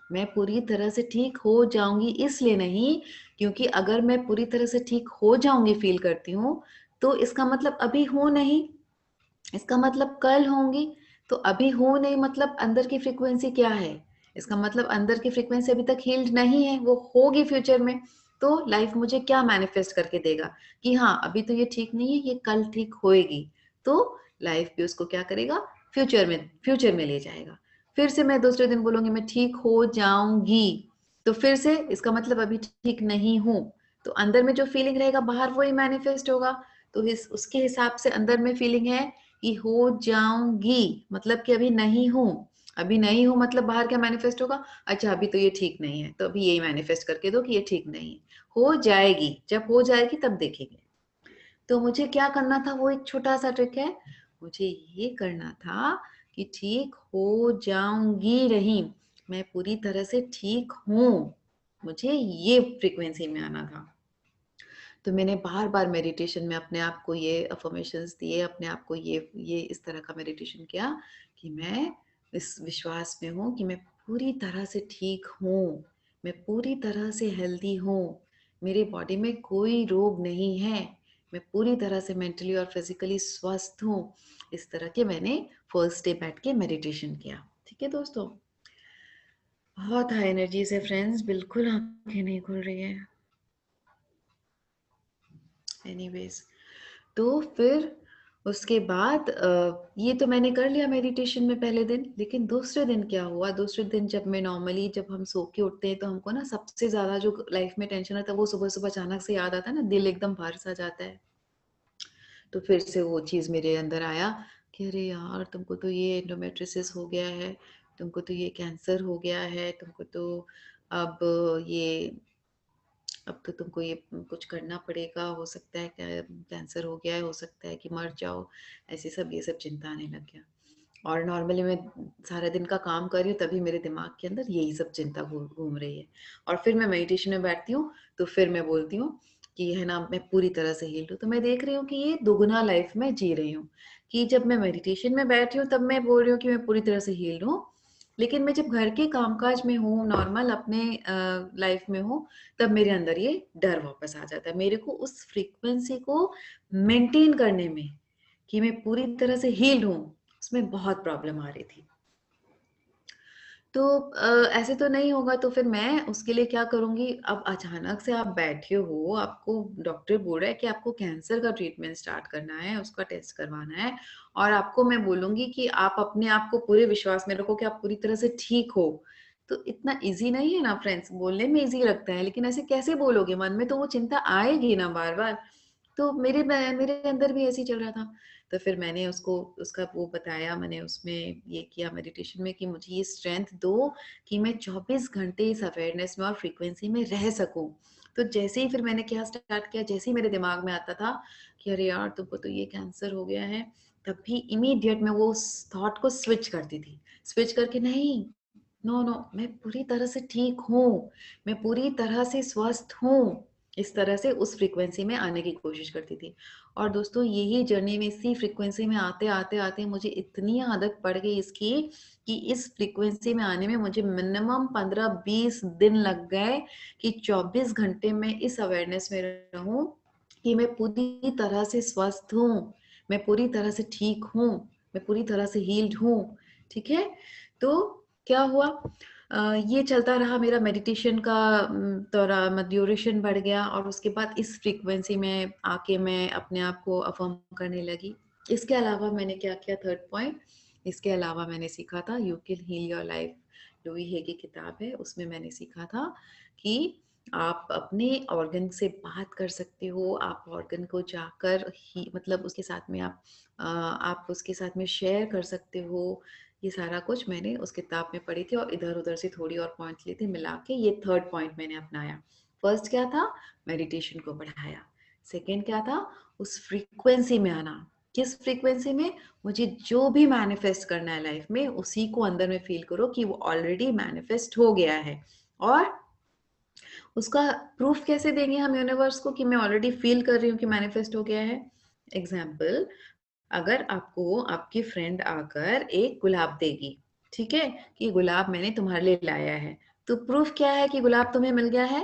मैं पूरी तरह से ठीक हो जाऊंगी इसलिए नहीं, क्योंकि अगर मैं पूरी तरह से ठीक हो जाऊंगी फील करती हूँ, तो इसका मतलब अभी हूं नहीं, इसका मतलब कल होंगी, तो अभी हो नहीं मतलब अंदर की फ्रीक्वेंसी क्या है, इसका मतलब अंदर की फ्रीक्वेंसी अभी तक हील्ड नहीं है, वो होगी फ्यूचर में। तो लाइफ मुझे क्या मैनिफेस्ट करके देगा कि हाँ अभी तो ये ठीक नहीं है, ये कल ठीक होएगी। तो लाइफ भी उसको क्या करेगा, फ्यूचर में ले जाएगा। फिर से मैं दूसरे दिन बोलूंगी मैं ठीक हो जाऊंगी, तो फिर से इसका मतलब अभी ठीक नहीं हूं, तो अंदर में जो फीलिंग रहेगा बाहर वही मैनिफेस्ट होगा। तो उसके हिसाब से अंदर में फीलिंग है कि हो जाऊंगी, मतलब कि अभी नहीं हूं, अभी नहीं हूं मतलब बाहर क्या मैनिफेस्ट होगा, अच्छा अभी तो ये ठीक नहीं है, तो अभी यही मैनिफेस्ट करके दो कि ये ठीक नहीं है, हो जाएगी, जब हो जाएगी तब देखेंगे। तो मुझे क्या करना था, वो एक छोटा सा ट्रिक है, मुझे ये करना था कि ठीक हो जाऊंगी रही, मैं पूरी तरह से ठीक हूं, मुझे ये फ्रीक्वेंसी में आना था। तो मैंने बार बार मेडिटेशन में अपने आप को ये अफर्मेशंस दिए, अपने आप को ये इस तरह का मेडिटेशन किया कि मैं इस विश्वास में हूँ कि मैं पूरी तरह से ठीक हूँ, मैं पूरी तरह से हेल्दी हूँ, मेरी बॉडी में कोई रोग नहीं है, मैं पूरी तरह से मेंटली और फिजिकली स्वस्थ हूँ। इस तरह के मैंने फर्स्ट डे बैठ के मेडिटेशन किया। ठीक है दोस्तों, बहुत हाई एनर्जी से फ्रेंड्स, बिल्कुल आंखें नहीं खुल रही है। एनीवेज, तो फिर उसके बाद ये तो मैंने कर लिया मेडिटेशन में पहले दिन, लेकिन दूसरे दिन क्या हुआ, दूसरे दिन जब मैं नॉर्मली जब हम सो के उठते हैं तो हमको ना सबसे ज्यादा जो लाइफ में टेंशन आता है वो सुबह सुबह अचानक से याद आता है ना, दिल एकदम भार सा जाता है। तो फिर से वो चीज मेरे अंदर आया कि अरे यार तुमको तो ये एंडोमेट्रियोसिस हो गया है, तुमको तो ये कैंसर हो गया है, तुमको तो अब ये अब तो तुमको ये कुछ करना पड़ेगा, हो सकता है कैंसर हो गया है, हो सकता है कि मर जाओ, ऐसे सब ये सब चिंता आने लग गया। और नॉर्मली मैं सारा दिन का काम कर रही हूँ तभी मेरे दिमाग के अंदर यही सब चिंता घूम रही है। और फिर मैं मेडिटेशन में बैठती हूँ तो फिर मैं बोलती हूँ कि है ना मैं पूरी तरह से हील्ड हूँ, तो मैं देख रही हूँ कि ये दुगुना लाइफ में जी रही हूँ, कि जब मैं मेडिटेशन में बैठी हूँ तब मैं बोल रही हूँ कि मैं पूरी तरह से हील्ड हूँ, लेकिन मैं जब घर के कामकाज में हूँ, नॉर्मल अपने लाइफ में हूँ, तब मेरे अंदर ये डर वापस आ जाता है, मेरे को उस फ्रीक्वेंसी को मेंटेन करने में कि मैं पूरी तरह से हील्ड हूँ, उसमें बहुत प्रॉब्लम आ रही थी। तो ऐसे तो नहीं होगा, तो फिर मैं उसके लिए क्या करूंगी, अब अचानक से आप बैठे हो, आपको डॉक्टर बोल रहा है कि आपको कैंसर का ट्रीटमेंट स्टार्ट करना है, उसका टेस्ट करवाना है, और आपको मैं बोलूंगी कि आप अपने आप को पूरे विश्वास में रखो कि आप पूरी तरह से ठीक हो। तो इतना इजी नहीं है ना फ्रेंड्स, बोलने में इजी लगता है लेकिन ऐसे कैसे बोलोगे, मन में तो वो चिंता आएगी ना बार बार। तो मेरे अंदर भी ऐसे ही चल रहा था। तो फिर मैंने उसको उसका वो बताया, मैंने उसमें ये किया मेडिटेशन में कि मुझे ये स्ट्रेंथ दो कि मैं 24 घंटे इस अवेयरनेस में और फ्रीक्वेंसी में रह सकूं। तो जैसे ही फिर मैंने क्या स्टार्ट किया, जैसे ही मेरे दिमाग में आता था कि अरे यार तुमको तो ये कैंसर हो गया है, तब भी इमीडिएट मैं वो थॉट को स्विच करती थी, स्विच करके नहीं, नो नो मैं पूरी तरह से ठीक हूँ, मैं पूरी तरह से स्वस्थ हूँ, इस तरह से उस फ्रीक्वेंसी में आने की कोशिश करती थी। और दोस्तों यही जर्नी में इसी फ्रीक्वेंसी में आते आते आते मुझे इतनी आदत पड़ गई इसकी कि इस फ्रीक्वेंसी में आने में मुझे मिनिमम 15-20 दिन लग गए कि 24 घंटे में इस अवेयरनेस में रहूं कि मैं पूरी तरह से स्वस्थ हूँ, मैं पूरी तरह से ठीक हूँ, मैं पूरी तरह से हील्ड हूँ। ठीक है, तो क्या हुआ, ये चलता रहा मेरा मेडिटेशन का दौरा ड्यूरेशन बढ़ गया, और उसके बाद इस फ्रीक्वेंसी में आके मैं अपने आप को अफर्म करने लगी। इसके अलावा मैंने क्या किया, थर्ड पॉइंट, इसके अलावा मैंने सीखा था you can heal your life, Louise Hay की किताब है, उसमें मैंने सीखा था कि आप अपने ऑर्गन से बात कर सकते हो, आप ऑर्गन को जाकर ही मतलब उसके साथ में आप उसके साथ में शेयर कर सकते हो। ये सारा कुछ मैंने उस किताब में पढ़ी थी और इधर उधर से थोड़ी और पॉइंट्स ली थी, मिला के ये थर्ड पॉइंट मैंने अपनाया। फर्स्ट क्या था, मेडिटेशन को बढ़ाया। सेकंड क्या था, उस फ्रीक्वेंसी में आना, किस फ्रीक्वेंसी में, मुझे जो भी मैनिफेस्ट करना है लाइफ में उसी को अंदर में फील करो कि वो ऑलरेडी मैनिफेस्ट हो गया है। और उसका प्रूफ कैसे देंगे हम यूनिवर्स को कि मैं ऑलरेडी फील कर रही हूँ कि मैनिफेस्ट हो गया है। एग्जाम्पल, अगर आपको आपकी फ्रेंड आकर एक गुलाब देगी, ठीक है, कि गुलाब मैंने तुम्हारे लिए लाया है, तो प्रूफ क्या है कि गुलाब तुम्हें मिल गया है,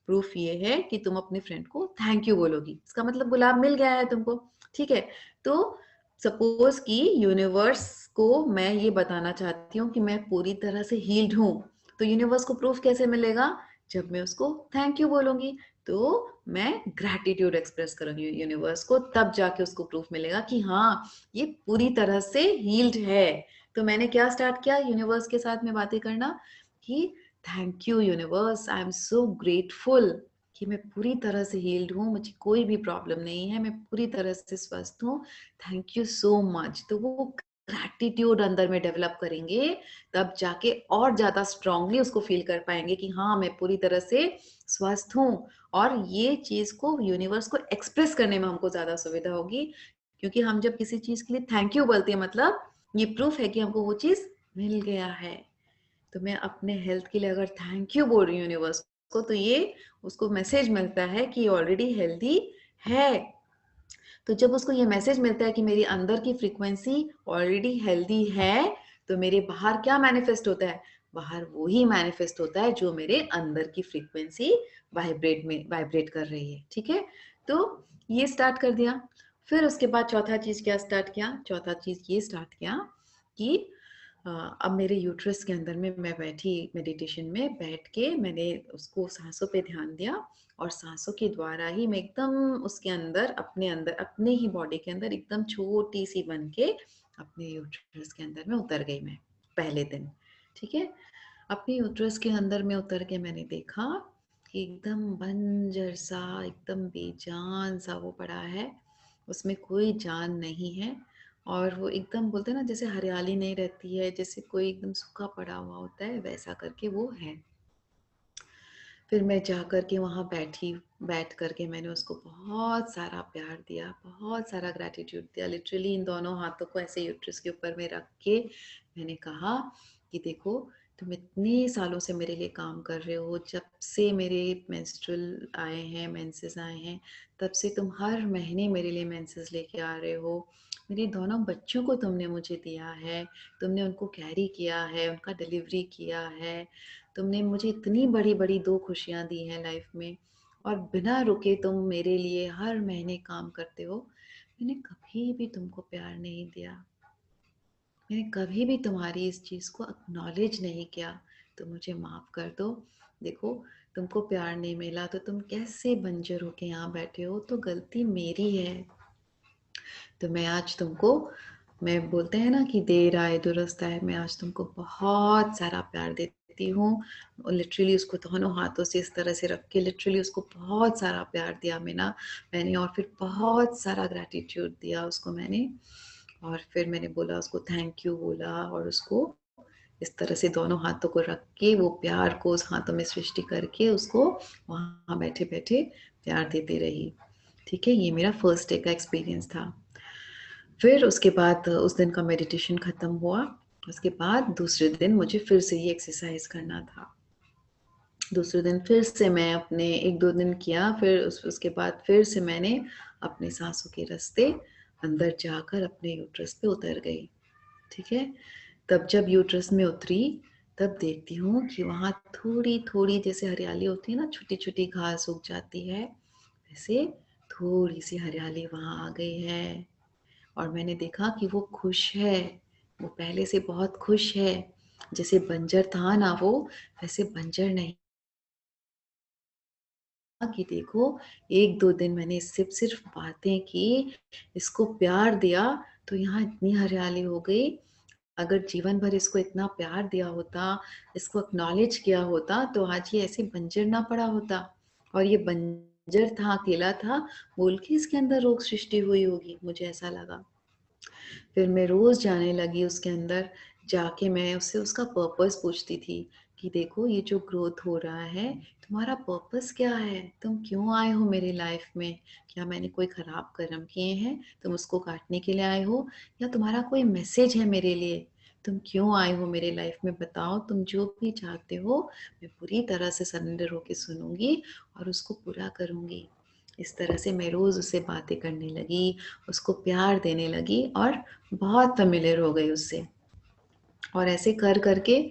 प्रूफ ये है कि तुम अपने फ्रेंड को थैंक यू बोलोगी, इसका मतलब गुलाब मिल गया है तुमको। ठीक है, तो सपोज कि यूनिवर्स को मैं ये बताना चाहती हूँ कि मैं पूरी तरह से हील्ड हूँ, तो यूनिवर्स को प्रूफ कैसे मिलेगा, जब मैं उसको थैंक यू बोलूंगी तो मैं ग्रैटिट्यूड एक्सप्रेस करूंगी यूनिवर्स को, तब जाके उसको प्रूफ मिलेगा कि हाँ ये पूरी तरह से हील्ड है। तो मैंने क्या स्टार्ट किया यूनिवर्स के साथ में बातें करना कि thank you universe, I am so grateful कि मैं पूरी तरह से हील्ड हूँ, मुझे कोई भी प्रॉब्लम नहीं है, मैं पूरी तरह से स्वस्थ हूँ, थैंक यू सो मच। तो वो ग्रैटिट्यूड अंदर में डेवलप करेंगे, तब जाके और ज्यादा स्ट्रांगली उसको फील कर पाएंगे कि हाँ मैं पूरी तरह से स्वस्थ हूँ। और ये चीज को यूनिवर्स को एक्सप्रेस करने में हमको ज्यादा सुविधा होगी, क्योंकि हम जब किसी चीज के लिए थैंक यू बोलते हैं मतलब ये प्रूफ है कि हमको वो चीज मिल गया है। तो मैं अपने हेल्थ के लिए अगर थैंक यू बोल रही हूँ यूनिवर्स को, तो ये उसको मैसेज मिलता है कि ऑलरेडी हेल्दी है। तो जब उसको ये मैसेज मिलता है कि मेरी अंदर की फ्रीक्वेंसी ऑलरेडी हेल्दी है, तो मेरे बाहर क्या मैनिफेस्ट होता है, बाहर वो ही मैनिफेस्ट होता है जो मेरे अंदर की फ्रीक्वेंसी वाइब्रेट कर रही है। ठीक है, तो ये स्टार्ट कर दिया। फिर उसके बाद चौथा चीज क्या स्टार्ट किया, चौथा चीज ये स्टार्ट किया कि अब मेरे यूट्रस के अंदर में मैं बैठी मेडिटेशन में बैठ के मैंने उसको सांसों पे ध्यान दिया, और सांसों के द्वारा ही मैं एकदम उसके अंदर अपने ही बॉडी के अंदर एकदम छोटी सी बन के अपने यूट्रस के अंदर में उतर गई मैं पहले दिन। ठीक है, अपने यूट्रस के अंदर में उतर के मैंने देखा कि एकदम बंजर सा, एकदम बेजान सा वो पड़ा है, उसमें कोई जान नहीं है। और वो एकदम बोलते हैं ना जैसे हरियाली नहीं रहती है, जैसे कोई एकदम सूखा पड़ा हुआ होता है, वैसा करके वो है। फिर मैं जा कर के वहाँ बैठी, बैठ कर के मैंने उसको बहुत सारा प्यार दिया, बहुत सारा ग्रैटिट्यूड दिया। लिटरली इन दोनों हाथों को ऐसे यूट्रस के ऊपर में रख के मैंने कहा कि देखो तुम इतने सालों से मेरे लिए काम कर रहे हो, जब से मेरे मेंस्ट्रुअल आए हैं, मेंसेस आए हैं, तब से तुम हर महीने मेरे लिए मेंसेस लेके आ रहे हो। मेरे दोनों बच्चों को तुमने मुझे दिया है, तुमने उनको कैरी किया है, उनका डिलीवरी किया है, तुमने मुझे इतनी बड़ी बड़ी 2 खुशियाँ दी हैं लाइफ में, और बिना रुके तुम मेरे लिए हर महीने काम करते हो। मैंने कभी भी तुमको प्यार नहीं दिया, मैंने कभी भी तुम्हारी इस चीज़ को एक्नॉलेज नहीं किया, तो मुझे माफ़ कर दो। देखो तुमको प्यार नहीं मिला तो तुम कैसे बंजर होके यहाँ बैठे हो, तो गलती मेरी है। तो मैं आज तुमको, मैं बोलते हैं ना कि देर आए दुरुस्त आए, मैं आज तुमको बहुत सारा प्यार देती हूँ। लिटरली उसको दोनों हाथों से इस तरह से रख के लिटरली उसको बहुत सारा प्यार दिया मैंने, और फिर बहुत सारा ग्रैटिट्यूड दिया उसको मैंने। और फिर मैंने बोला उसको थैंक यू बोला, और उसको इस तरह से दोनों हाथों को रख के वो प्यार को उस हाथों में सृष्टि करके उसको वहाँ बैठे बैठे प्यार देती रही। ठीक है, ये मेरा फर्स्ट डे का एक्सपीरियंस था। फिर उसके बाद उस दिन का मेडिटेशन खत्म हुआ, उसके बाद दूसरे दिन मुझे फिर से ये एक्सरसाइज करना था। दूसरे दिन फिर से मैं अपने 1-2 दिन किया, फिर उसके बाद फिर से मैंने अपने सांसों के रास्ते अंदर जाकर अपने यूट्रस पे उतर गई। ठीक है, तब जब यूट्रस में उतरी तब देखती हूँ कि वहाँ थोड़ी थोड़ी जैसे हरियाली होती है ना, छोटी छोटी घास उग जाती है, वैसे थोड़ी सी हरियाली वहाँ आ गई है। और मैंने देखा कि वो खुश है, वो पहले से बहुत खुश है। जैसे बंजर था ना वो, वैसे बंजर नहीं। कि देखो 1-2 दिन मैंने इससे सिर्फ बातें की, इसको प्यार दिया, तो यहाँ इतनी हरियाली हो गई। अगर जीवन भर इसको इतना प्यार दिया होता, इसको एक्नॉलेज किया होता, तो आज ये ऐसे बंजर ना पड़ा होता। और ये बंजर था, अकेला था, बोल के इसके अंदर रोग सृष्टि हुई होगी, मुझे ऐसा लगा। फिर मैं रोज जाने लगी उसके अंदर, जाके मैं उससे उसका पर्पस पूछती थी कि देखो ये जो ग्रोथ हो रहा है, तुम्हारा पर्पस क्या है, तुम क्यों आए हो मेरी लाइफ में, क्या मैंने कोई खराब कर्म किए हैं तुम उसको काटने के लिए आए हो, या तुम्हारा कोई मैसेज है मेरे लिए, तुम क्यों आए हो मेरे लाइफ में, बताओ, तुम जो भी चाहते हो मैं पूरी तरह से सरेंडर होके सुनूंगी और उसको पूरा करूंगी। इस तरह से मैं रोज उससे बातें करने लगी, उसको प्यार देने लगी, और बहुत फेमिलियर हो गई उससे। और ऐसे कर करके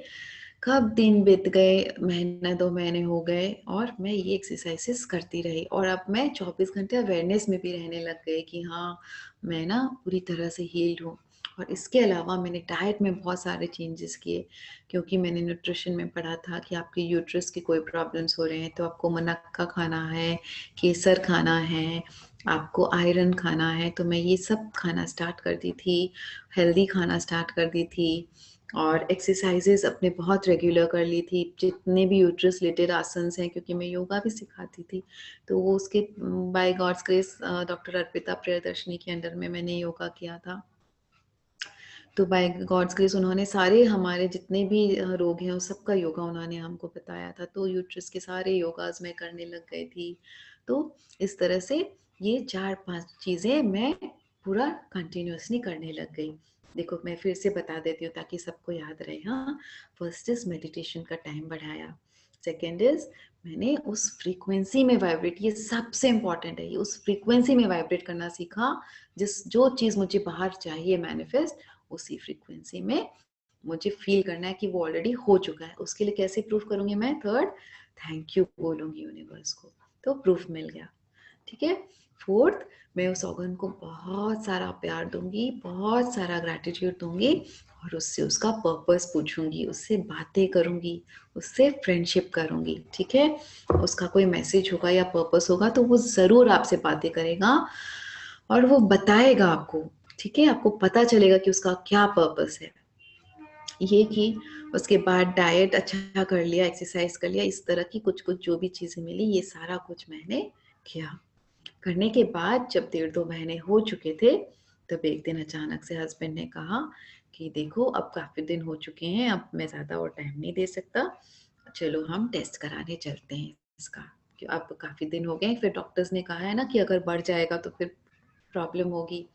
कब दिन बीत गए, महीना 2 महीने हो गए, और मैं ये एक्सरसाइजेस करती रही, और अब मैं 24 घंटे अवेयरनेस में भी रहने लग गई कि हाँ मैं ना पूरी तरह से हील्ड हूँ। और इसके अलावा मैंने डाइट में बहुत सारे चेंजेस किए, क्योंकि मैंने न्यूट्रिशन में पढ़ा था कि आपके यूट्रस की कोई प्रॉब्लम्स हो रहे हैं तो आपको मुनक्का खाना है, केसर खाना है, आपको आयरन खाना है। तो मैं ये सब खाना स्टार्ट कर दी थी, हेल्दी खाना स्टार्ट कर दी थी, और एक्सरसाइजेस अपने बहुत रेगुलर कर ली थी। जितने भी यूट्रस रिलेटेड आसन्स हैं, क्योंकि मैं योगा भी सिखाती थी, तो वो उसके by God's grace doctor Arpita Priyadarshini के अंडर में मैंने योगा किया था। तो बाय गॉड्स ग्रेस उन्होंने सारे हमारे जितने भी रोग हैं उस सबका योगा उन्होंने हमको बताया था। तो यूट्रस के सारे योगाज मैं करने लग गई थी। तो इस तरह से ये 4-5 चीज़ें मैं पूरा कंटिन्यूअसली करने लग गई। देखो मैं फिर से बता देती हूँ ताकि सबको याद रहे। हाँ, फर्स्ट इज मेडिटेशन का टाइम बढ़ाया। सेकेंड इज मैंने उस फ्रीक्वेंसी में वाइब्रेट, ये सबसे इंपॉर्टेंट है, ये उस फ्रीक्वेंसी में वाइब्रेट करना सीखा जो चीज़ मुझे बाहर चाहिए मैनिफेस्ट, उसी फ्रीक्वेंसी में मुझे फील करना है कि वो ऑलरेडी हो चुका है। उसके लिए कैसे प्रूफ करूंगी मैं? थर्ड, थैंक यू बोलूंगी यूनिवर्स को, तो प्रूफ मिल गया। ठीक है। फोर्थ, मैं उस ऑर्गन को बहुत सारा प्यार दूंगी, बहुत सारा ग्रैटिट्यूड दूंगी, और उससे उसका पर्पस पूछूंगी, उससे बातें करूंगी, उससे फ्रेंडशिप करूंगी। ठीक है। उसका कोई मैसेज होगा या पर्पस होगा तो वो जरूर आपसे बातें करेगा और वो बताएगा आपको। ठीक है, आपको पता चलेगा कि उसका क्या पर्पस है। ये कि उसके बाद डाइट अच्छा कर लिया, एक्सरसाइज कर लिया, इस तरह की कुछ कुछ जो भी चीजें मिली, ये सारा कुछ मैंने किया। करने के बाद जब 1.5-2 महीने हो चुके थे, तब एक दिन अचानक से हस्बैंड ने कहा कि देखो अब काफी दिन हो चुके हैं, अब मैं ज्यादा और टाइम नहीं दे सकता, चलो हम टेस्ट कराने चलते हैं इसका, कि अब काफी दिन हो गए। फिर डॉक्टर्स ने कहा है ना कि अगर बढ़ जाएगा तो फिर प्रॉब्लम होगी।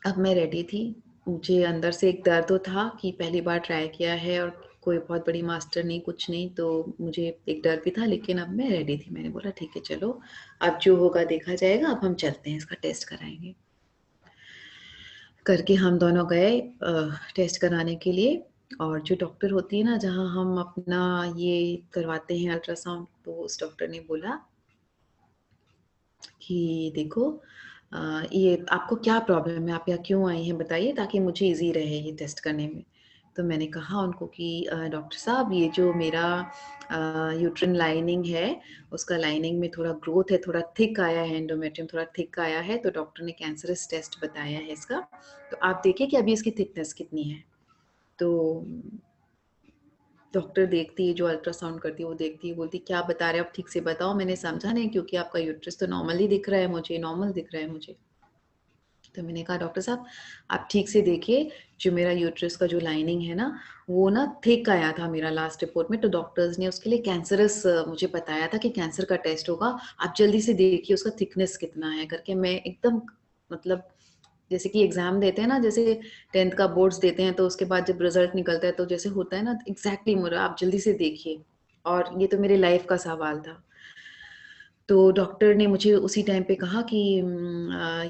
अब मैं रेडी थी। मुझे अंदर से एक दर्द तो था कि पहली बार ट्राई किया है और कोई बहुत बड़ी मास्टर नहीं, कुछ नहीं, तो मुझे एक डर भी था, लेकिन अब मैं रेडी थी। मैंने बोला ठीक है चलो, अब जो होगा देखा जाएगा, अब हम चलते हैं, इसका टेस्ट कराएंगे। करके हम दोनों गए टेस्ट कराने के लिए। और जो डॉक्टर होती है ना जहाँ हम अपना ये करवाते हैं अल्ट्रासाउंड, तो उस डॉक्टर ने बोला कि देखो ये आपको क्या प्रॉब्लम है, आप यहाँ क्यों आई हैं बताइए, ताकि मुझे इजी रहे ये टेस्ट करने में। तो मैंने कहा उनको कि डॉक्टर साहब ये जो मेरा यूट्रिन लाइनिंग है, उसका लाइनिंग में थोड़ा ग्रोथ है, थोड़ा थिक आया है, एंडोमेट्रियम थोड़ा थिक आया है, तो डॉक्टर ने कैंसरस टेस्ट बताया है इसका, तो आप देखिए कि अभी इसकी थिकनेस कितनी है। तो डॉक्टर देखती है, जो अल्ट्रासाउंड करती है वो देखती है, बोलती क्या बता रहे हो आप, ठीक से बताओ, मैंने समझा नहीं, क्योंकि आपका यूट्रस तो नॉर्मल ही दिख रहा है मुझे, नॉर्मल दिख रहा है मुझे। तो मैंने कहा डॉक्टर साहब आप ठीक से देखिए, जो मेरा यूट्रस का जो लाइनिंग है ना, वो ना थिक आया था मेरा लास्ट रिपोर्ट में, तो डॉक्टर्स ने उसके लिए कैंसरस मुझे बताया था कि कैंसर का टेस्ट होगा, आप जल्दी से देखिए उसका थिकनेस कितना है करके। मैं एकदम मतलब जैसे कि एग्जाम देते हैं ना, जैसे 10th का बोर्ड्स देते हैं, तो उसके बाद जब रिजल्ट निकलता है तो जैसे होता है ना, एग्जैक्टली मेरा आप जल्दी से देखिए। और ये तो मेरे लाइफ का सवाल था। तो डॉक्टर ने मुझे उसी टाइम पे कहा कि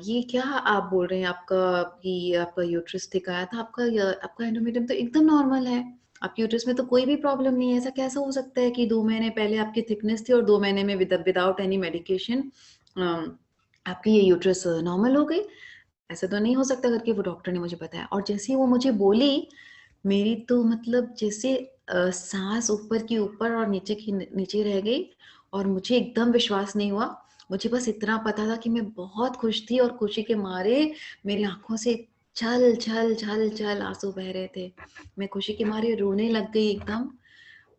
ये क्या आप बोल रहे हैं, आपका कि आपका यूट्रस थिक आया था, आपका एंडोमेट्रियम तो एकदम नॉर्मल है, आपके यूट्रस में तो कोई भी प्रॉब्लम नहीं है, ऐसा कैसा हो सकता है कि 2 महीने पहले आपकी थिकनेस थी और 2 महीने में विदाउट एनी मेडिकेशन आपकी ये यूट्रस नॉर्मल हो गई, ऐसा तो नहीं हो सकता करके वो डॉक्टर ने मुझे बताया। और जैसे ही वो मुझे बोली, मेरी तो मतलब जैसे सांस ऊपर की ऊपर और नीचे की नीचे रह गई, और मुझे एकदम विश्वास नहीं हुआ। मुझे बस इतना पता था कि मैं बहुत खुश थी, और खुशी के मारे मेरी आंखों से छल छल छल छल आंसू बह रहे थे। मैं खुशी के मारे रोने लग गई एकदम।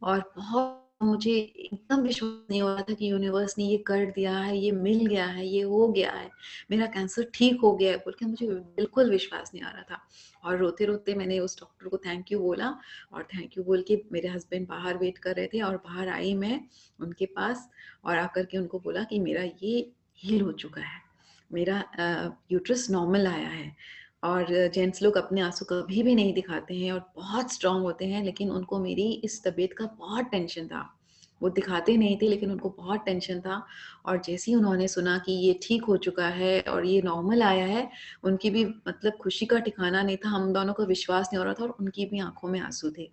और बहुत मुझे एकदम विश्वास नहीं हो रहा था कि यूनिवर्स ने ये कर दिया है, ये मिल गया है, ये हो गया है, मेरा कैंसर ठीक हो गया है बोल के मुझे बिल्कुल विश्वास नहीं आ रहा था। और रोते रोते मैंने उस डॉक्टर को थैंक यू बोला, और थैंक यू बोल के मेरे हस्बैंड बाहर वेट कर रहे थे, और बाहर आई मैं उनके पास, और आकर के उनको बोला कि मेरा ये हील हो चुका है, मेरा यूट्रस नॉर्मल आया है। और जेंट्स लोग अपने आंसू कभी भी नहीं दिखाते हैं और बहुत स्ट्रांग होते हैं, लेकिन उनको मेरी इस तबीयत का बहुत टेंशन था। वो दिखाते नहीं थे लेकिन उनको बहुत टेंशन था। और जैसे ही उन्होंने सुना कि ये ठीक हो चुका है और ये नॉर्मल आया है, उनकी भी मतलब खुशी का ठिकाना नहीं था, हम दोनों को विश्वास नहीं हो रहा था, और उनकी भी आंखों में आंसू थे।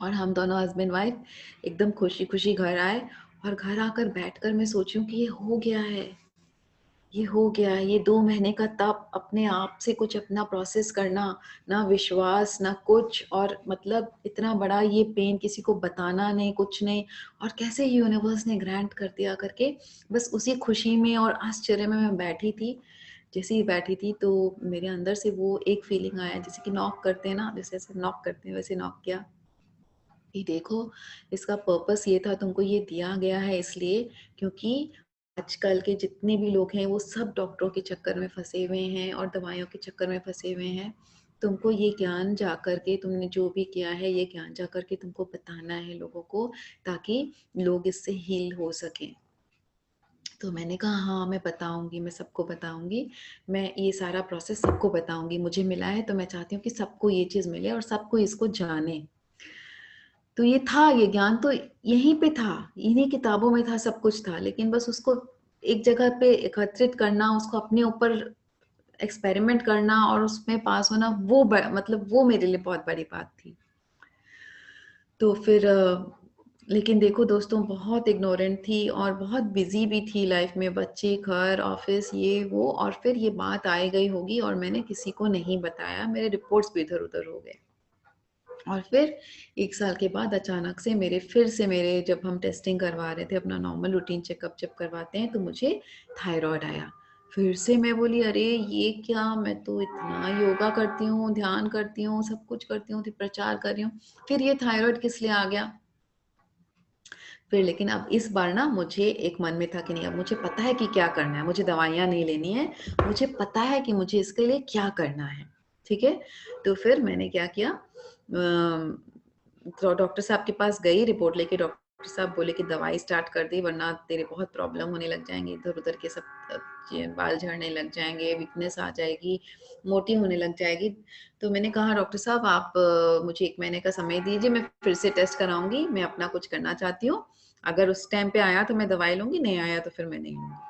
और हम दोनों हस्बैंड वाइफ एकदम खुशी खुशी घर आए, और घर आकर बैठकर मैं सोचूं कि ये हो गया है, ये हो गया, ये 2 महीने का तप, अपने आप से कुछ अपना प्रोसेस करना, ना विश्वास ना कुछ, और मतलब इतना बड़ा ये पेन किसी को बताना नहीं, कुछ नहीं, और कैसे यूनिवर्स ने ग्रांट कर दिया करके, बस उसी खुशी में और आश्चर्य में मैं बैठी थी। जैसे ही बैठी थी तो मेरे अंदर से वो एक फीलिंग आया, जैसे कि नॉक करते हैं ना, जैसे ऐसे नॉक करते हैं वैसे नॉक किया कि देखो, इसका पर्पस ये था, तुमको ये दिया गया है इसलिए क्योंकि आजकल के जितने भी लोग हैं वो सब डॉक्टरों के चक्कर में फंसे हुए हैं और दवाइयों के चक्कर में फंसे हुए हैं। तुमको ये ज्ञान जा करके, तुमने जो भी किया है ये ज्ञान जा करके तुमको बताना है लोगों को, ताकि लोग इससे हील हो सकें। तो मैंने कहा हाँ, मैं बताऊंगी, मैं सबको बताऊंगी, मैं ये सारा प्रोसेस सबको बताऊंगी, मुझे मिला है तो मैं चाहती हूँ कि सबको ये चीज़ मिले और सबको इसको जाने। तो ये था, ये ज्ञान तो यहीं पे था, इन्हीं किताबों में था, सब कुछ था, लेकिन बस उसको एक जगह पे एकत्रित करना, उसको अपने ऊपर एक्सपेरिमेंट करना और उसमें पास होना, वो मतलब वो मेरे लिए बहुत बड़ी बात थी। तो फिर लेकिन देखो दोस्तों, बहुत इग्नोरेंट थी और बहुत बिजी भी थी लाइफ में, बच्चे, घर, ऑफिस, ये वो, और फिर ये बात आई गई होगी और मैंने किसी को नहीं बताया, मेरे रिपोर्ट्स भी इधर उधर हो गए। और फिर 1 साल के बाद अचानक से मेरे फिर से मेरे जब हम टेस्टिंग करवा रहे थे, अपना नॉर्मल रूटीन चेकअप जब करवाते हैं, तो मुझे थायराइड आया। फिर से मैं बोली अरे ये क्या, मैं तो इतना योगा करती हूँ, ध्यान करती हूँ, सब कुछ करती हूँ, प्रचार कर रही हूँ, फिर ये थायराइड किस लिए आ गया। फिर लेकिन अब इस बार ना मुझे एक मन में था कि नहीं, अब मुझे पता है कि क्या करना है, मुझे दवाइयाँ नहीं लेनी है, मुझे पता है कि मुझे इसके लिए क्या करना है। ठीक है, तो फिर मैंने क्या किया, तो डॉक्टर साहब के पास गई, रिपोर्ट लेके डॉक्टर साहब बोले कि दवाई स्टार्ट कर दी वरना तेरे बहुत प्रॉब्लम होने लग जाएंगे, इधर उधर के सब बाल झड़ने लग जाएंगे, वीकनेस आ जाएगी, मोटी होने लग जाएगी। तो मैंने कहा डॉक्टर साहब आप मुझे 1 महीने का समय दीजिए, मैं फिर से टेस्ट कराऊंगी, मैं अपना कुछ करना चाहती हूँ, अगर उस टाइम पे आया तो मैं दवाई लूंगी, नहीं आया तो फिर मैं नहीं लूंगी।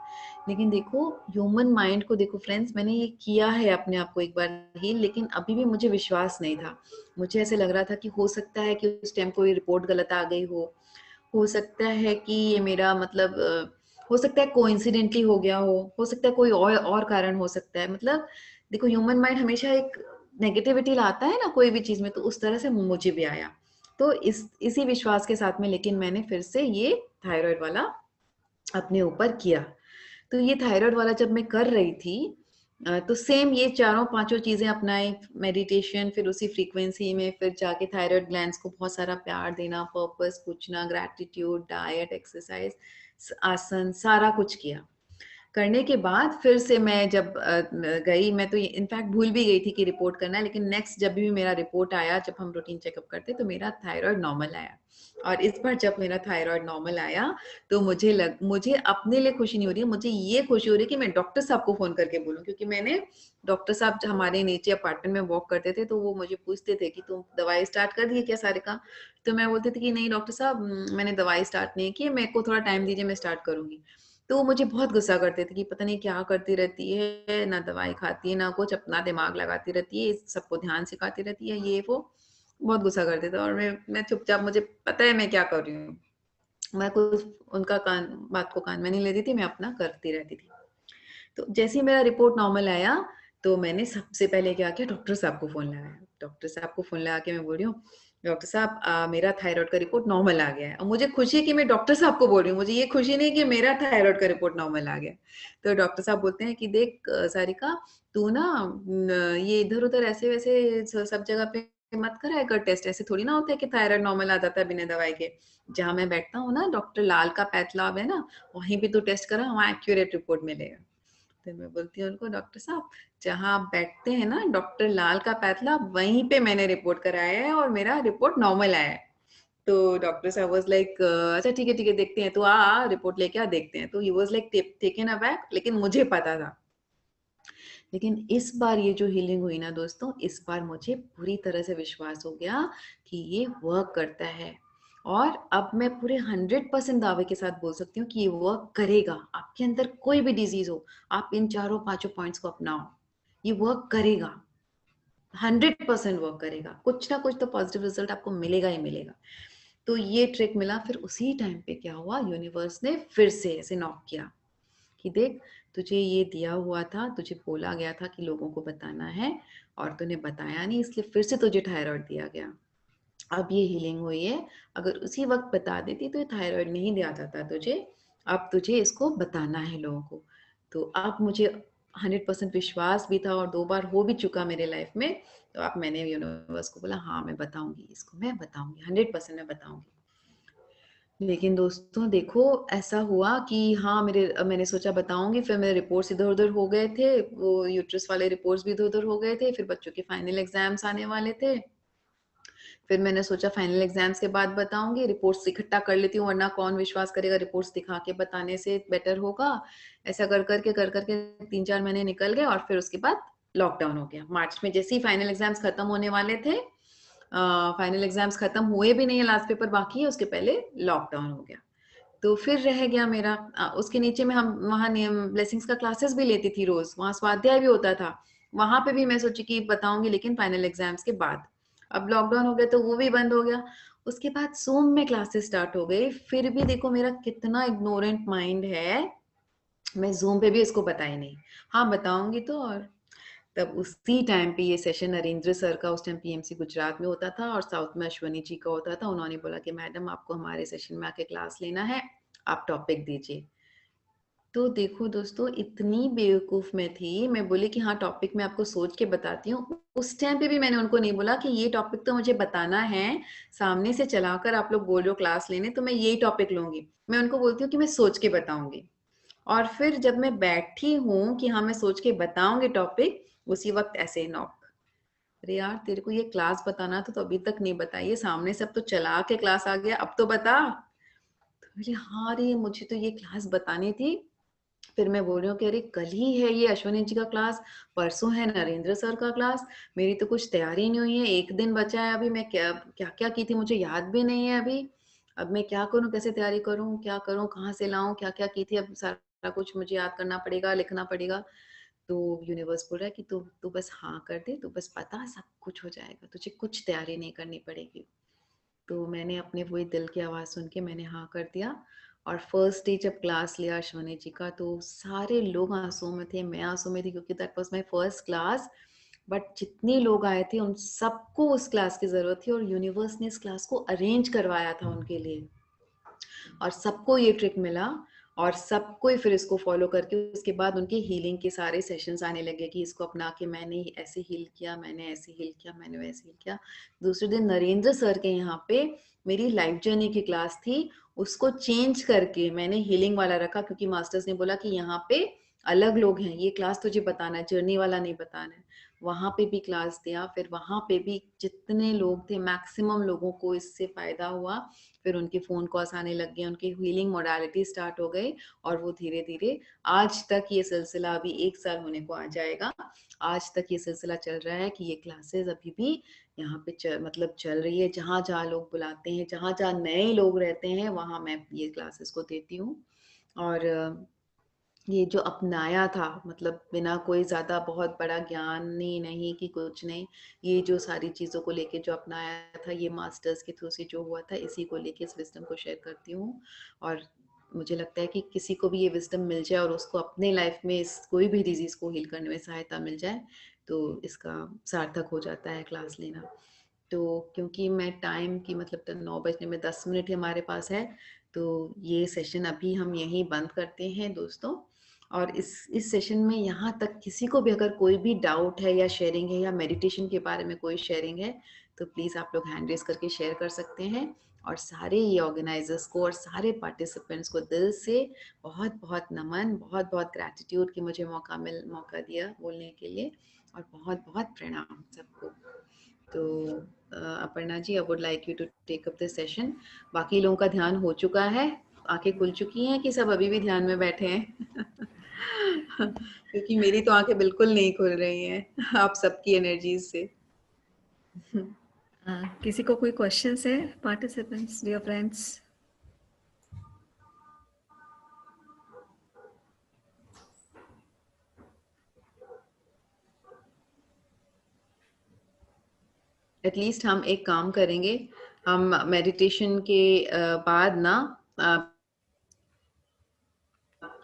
लेकिन देखो ह्यूमन माइंड को देखो फ्रेंड्स, मैंने ये किया है अपने आप को एक बार ही, लेकिन अभी भी मुझे विश्वास नहीं था। मुझे ऐसे लग रहा था कि हो सकता है कि उस टाइम कोई रिपोर्ट गलत आ गई हो सकता है कि ये मेरा मतलब हो सकता है कोइंसिडेंटली हो गया हो सकता है कोई और कारण हो सकता है, मतलब देखो ह्यूमन माइंड हमेशा एक नेगेटिविटी लाता है ना कोई भी चीज में, तो उस तरह से मुझे भी आया। तो इसी विश्वास के साथ में लेकिन मैंने फिर से ये थायराइड वाला अपने ऊपर किया। तो ये थायराइड वाला जब मैं कर रही थी तो सेम ये चारों पांचों चीजें अपनाई, मेडिटेशन, फिर उसी फ्रीक्वेंसी में फिर जाके थायराइड ग्लैंड्स को बहुत सारा प्यार देना, पर्पस पूछना, ग्रैटिट्यूड, डाइट, एक्सरसाइज, आसन, सारा कुछ किया। करने के बाद फिर से मैं जब गई, मैं तो इनफैक्ट भूल भी गई थी कि रिपोर्ट करना है, लेकिन नेक्स्ट जब भी मेरा रिपोर्ट आया, जब हम रूटीन चेकअप करते तो मेरा थायराइड नॉर्मल आया। और इस बार जब मेरा थायराइड नॉर्मल आया तो मुझे अपने लिए खुशी नहीं हो रही है, मुझे ये खुशी हो रही है कि मैं डॉक्टर साहब को फोन करके बोलूं, क्योंकि मैंने डॉक्टर साहब हमारे नीचे अपार्टमेंट में वॉक करते थे तो वो मुझे पूछते थे कि तुम दवाई स्टार्ट कर दी है क्या सारे का। तो मैं बोलती थी कि नहीं डॉक्टर साहब, मैंने दवाई स्टार्ट नहीं की है, मेरे को थोड़ा टाइम दीजिए, मैं स्टार्ट करूंगी। तो वो मुझे बहुत गुस्सा करते थे कि पता नहीं क्या करती रहती है, ना दवाई खाती है ना कुछ, अपना दिमाग लगाती रहती है, सबको ध्यान सिखाती रहती है, ये वो बहुत गुस्सा करते थे। और मैं चुपचाप, मुझे पता है मैं क्या कर रही हूँ, मैं कुछ उनका बात को कान में नहीं लेती थी, मैं अपना करती रहती थी। तो जैसे ही मेरा रिपोर्ट नॉर्मल आया तो मैंने सबसे पहले क्या किया, डॉक्टर साहब को फोन लगाया। डॉक्टर साहब को फोन लगा के मैं बोल रही हूँ डॉक्टर साहब मेरा थायराइड का रिपोर्ट नॉर्मल आ गया है। और मुझे खुशी है कि मैं डॉक्टर साहब को बोल रही हूँ, मुझे ये खुशी नहीं कि मेरा थायराइड का रिपोर्ट नॉर्मल आ गया। तो डॉक्टर साहब बोलते हैं कि देख सारिका, तू ना ये इधर उधर ऐसे वैसे सब जगह पे मत कराया कर टेस्ट, ऐसे थोड़ी ना होता है कि थायराइड नॉर्मल आ जाता है बिना दवाई के। जहाँ मैं बैठता हूँ ना, डॉक्टर लाल का पैथ लैब है ना, वहीं पे तू टेस्ट करा, वहाँ एक्यूरेट रिपोर्ट मिलेगा। तो मैं बोलती हूँ उनको डॉक्टर साहब, जहाँ आप बैठते हैं ना डॉक्टर लाल का पैथला, वहीं पे मैंने रिपोर्ट कराया है और मेरा रिपोर्ट नॉर्मल आया है। तो डॉक्टर साहब वाज लाइक अच्छा ठीक है देखते हैं, तो आ रिपोर्ट लेके आ देखते हैं। तो he was like taken aback, लेकिन मुझे पता था। लेकिन इस बार ये जो हीलिंग हुई ना दोस्तों, इस बार मुझे पूरी तरह से विश्वास हो गया कि ये वर्क करता है। और अब मैं पूरे 100% दावे के साथ बोल सकती हूँ कि ये वर्क करेगा। आपके अंदर कोई भी डिजीज हो, आप इन चारों पांचों पॉइंट्स को अपनाओ, ये वर्क करेगा, 100% वर्क करेगा, कुछ ना कुछ तो पॉजिटिव रिजल्ट आपको मिलेगा ही मिलेगा। तो ये ट्रिक मिला। फिर उसी टाइम पे क्या हुआ, यूनिवर्स ने फिर से ऐसे नॉक किया कि देख, तुझे ये दिया हुआ था, तुझे बोला गया था कि लोगों को बताना है और तूने बताया नहीं, इसलिए फिर से तुझे थायराइड दिया गया। अब ये हीलिंग हुई है, अगर उसी वक्त बता देती तो ये थायराइड नहीं दिया जाता तुझे। अब तुझे इसको बताना है लोगों को। तो अब मुझे 100% विश्वास भी था और 2 बार हो भी चुका मेरे लाइफ में। तो अब मैंने यूनिवर्स को बोला हाँ मैं बताऊंगी इसको, मैं बताऊंगी 100% मैं बताऊंगी। लेकिन दोस्तों देखो ऐसा हुआ कि हाँ मैंने सोचा बताऊंगी, फिर मेरे रिपोर्ट्स इधर उधर हो गए थे, वो यूट्रस वाले रिपोर्ट्स भी इधर उधर हो गए थे, फिर बच्चों के फाइनल एग्जाम्स आने वाले थे। फिर मैंने सोचा फाइनल एग्जाम्स के बाद बताऊंगी, रिपोर्ट्स इकट्ठा कर लेती हूँ, वरना कौन विश्वास करेगा, रिपोर्ट्स दिखा के बताने से बेटर होगा। ऐसा कर करके 3-4 महीने निकल गए और फिर उसके बाद लॉकडाउन हो गया। मार्च में जैसे ही फाइनल एग्जाम्स खत्म होने वाले थे, फाइनल एग्जाम्स खत्म हुए भी नहीं है, लास्ट पेपर बाकी है, उसके पहले लॉकडाउन हो गया। तो फिर रह गया मेरा उसके नीचे में हम वहाँ ब्लेसिंग्स का क्लासेस भी लेती थी रोज, वहाँ स्वाध्याय भी होता था, वहां पे भी मैं सोची कि बताऊंगी लेकिन फाइनल एग्जाम्स के बाद। अब लॉकडाउन हो गया तो वो भी बंद हो गया। उसके बाद जूम में क्लासेस स्टार्ट हो गई, फिर भी देखो मेरा कितना इग्नोरेंट माइंड है, मैं जूम पे भी इसको बताई नहीं। हाँ बताऊंगी तो। और तब उसी टाइम पे ये सेशन नरेंद्र सर का, उस टाइम पीएमसी गुजरात में होता था और साउथ में अश्वनी जी का होता था, उन्होंने बोला कि मैडम आपको हमारे सेशन में आके क्लास लेना है, आप टॉपिक दीजिए। तो देखो दोस्तों इतनी बेवकूफ मैं थी, मैं बोली कि हाँ टॉपिक मैं आपको सोच के बताती हूँ। उस टाइम पे भी मैंने उनको नहीं बोला कि ये टॉपिक तो मुझे बताना है, सामने से चलाकर आप लोग बोल रहे हो क्लास लेने तो मैं यही टॉपिक लूंगी। मैं उनको बोलती हूँ कि मैं सोच के बताऊंगी। और फिर जब मैं बैठी हूँ कि हाँ मैं सोच के बताऊंगी टॉपिक, उसी वक्त ऐसे नॉक, अरे यार तेरे को ये क्लास बताना था तो अभी तक नहीं बताई, सामने से अब तो चला के क्लास आ गया, अब तो बता। तो बोली हाँ रे मुझे तो ये क्लास बतानी थी। फिर मैं बोल रही हूँ कि अरे कल ही है ये अश्वनी जी का क्लास, परसों है नरेंद्र सर का क्लास, मेरी तो कुछ तैयारी नहीं हुई है, एक दिन बचा है अभी, मैं क्या क्या क्या की थी मुझे याद भी नहीं है अभी। अब मैं क्या करूँ, कैसे तैयारी करूँ, क्या करूँ, कहाँ से लाऊं, क्या क्या की थी, अब सारा कुछ मुझे याद करना पड़ेगा, लिखना पड़ेगा। तो यूनिवर्स बोल रहा है कि तू तू बस हाँ कर दे, तू बस बता, सब कुछ हो जाएगा, तुझे कुछ तैयारी नहीं करनी पड़ेगी। तो मैंने अपने वही दिल की आवाज़ सुन के मैंने हाँ कर दिया। और फर्स्ट डे जब क्लास लिया अश्वनी जी का तो सारे लोग आंसू में थे, मैं आंसू में थी, क्योंकि that was my first class. But जितने लोग आए थे उन सबको उस क्लास की ज़रूरत थी और यूनिवर्स ने इस क्लास को अरेंज करवाया था उनके लिए। और सबको ये ट्रिक मिला और सबको फिर इसको फॉलो करके उसके बाद उनके हीलिंग के सारे सेशंस आने लगे कि इसको अपना के मैंने ऐसे हील किया, मैंने ऐसे हील किया, मैंने वैसे हील किया। दूसरे दिन नरेंद्र सर के यहाँ पे मेरी लाइफ जर्नी की क्लास थी, उसको चेंज करके मैंने हीलिंग वाला रखा, क्योंकि मास्टर्स ने बोला कि यहाँ पे अलग लोग हैं, ये क्लास तुझे बताना है, जर्नी वाला नहीं बताना है। वहां पे भी क्लास दिया, फिर वहां पे भी जितने लोग थे मैक्सिमम लोगों को इससे फायदा हुआ। फिर उनके फोन कॉल्स आने लग गए, उनकी हीलिंग मोडालिटी स्टार्ट हो गई और वो धीरे धीरे आज तक ये सिलसिला, अभी 1 साल होने को आ जाएगा, आज तक ये सिलसिला चल रहा है कि ये क्लासेस अभी भी यहाँ पे मतलब चल रही है। जहाँ जहाँ लोग बुलाते हैं, जहाँ जहाँ नए लोग रहते हैं, वहाँ मैं ये क्लासेस को देती हूँ। और ये जो अपनाया था, मतलब बिना कोई ज़्यादा बहुत बड़ा ज्ञान नहीं कि कुछ नहीं, ये जो सारी चीज़ों को लेके जो अपनाया था, ये मास्टर्स के थ्रू से जो हुआ था, इसी को लेके इस विजडम को शेयर करती हूँ। और मुझे लगता है कि किसी को भी ये विजडम मिल जाए और उसको अपने लाइफ में इस कोई भी डिजीज़ को हील करने में सहायता मिल जाए, तो इसका सार्थक हो जाता है क्लास लेना। तो क्योंकि मैं टाइम की मतलब 9 बजने में 10 मिनट ही हमारे पास है, तो ये सेशन अभी हम यहीं बंद करते हैं दोस्तों। और इस सेशन में यहाँ तक किसी को भी अगर कोई भी डाउट है या शेयरिंग है या मेडिटेशन के बारे में कोई शेयरिंग है, तो प्लीज़ आप लोग हैंड रेस करके शेयर कर सकते हैं। और सारे ये ऑर्गेनाइजर्स को और सारे पार्टिसिपेंट्स को दिल से बहुत बहुत नमन, बहुत बहुत ग्रैटिट्यूड कि मुझे मौका दिया बोलने के लिए, और बहुत बहुत प्रणाम सबको। तो Aparna ji, I would like you to take up this session. बाकी लोगों का ध्यान हो चुका है, आंखें खुल चुकी हैं कि सब अभी भी ध्यान में बैठे हैं? क्योंकि मेरी तो आंखें बिल्कुल नहीं खुल रही हैं आप सबकी एनर्जीज से। किसी को कोई क्वेश्चंस है पार्टिसिपेंट्स, डियर फ्रेंड्स? एटलीस्ट हम एक काम करेंगे, हम मेडिटेशन के बाद ना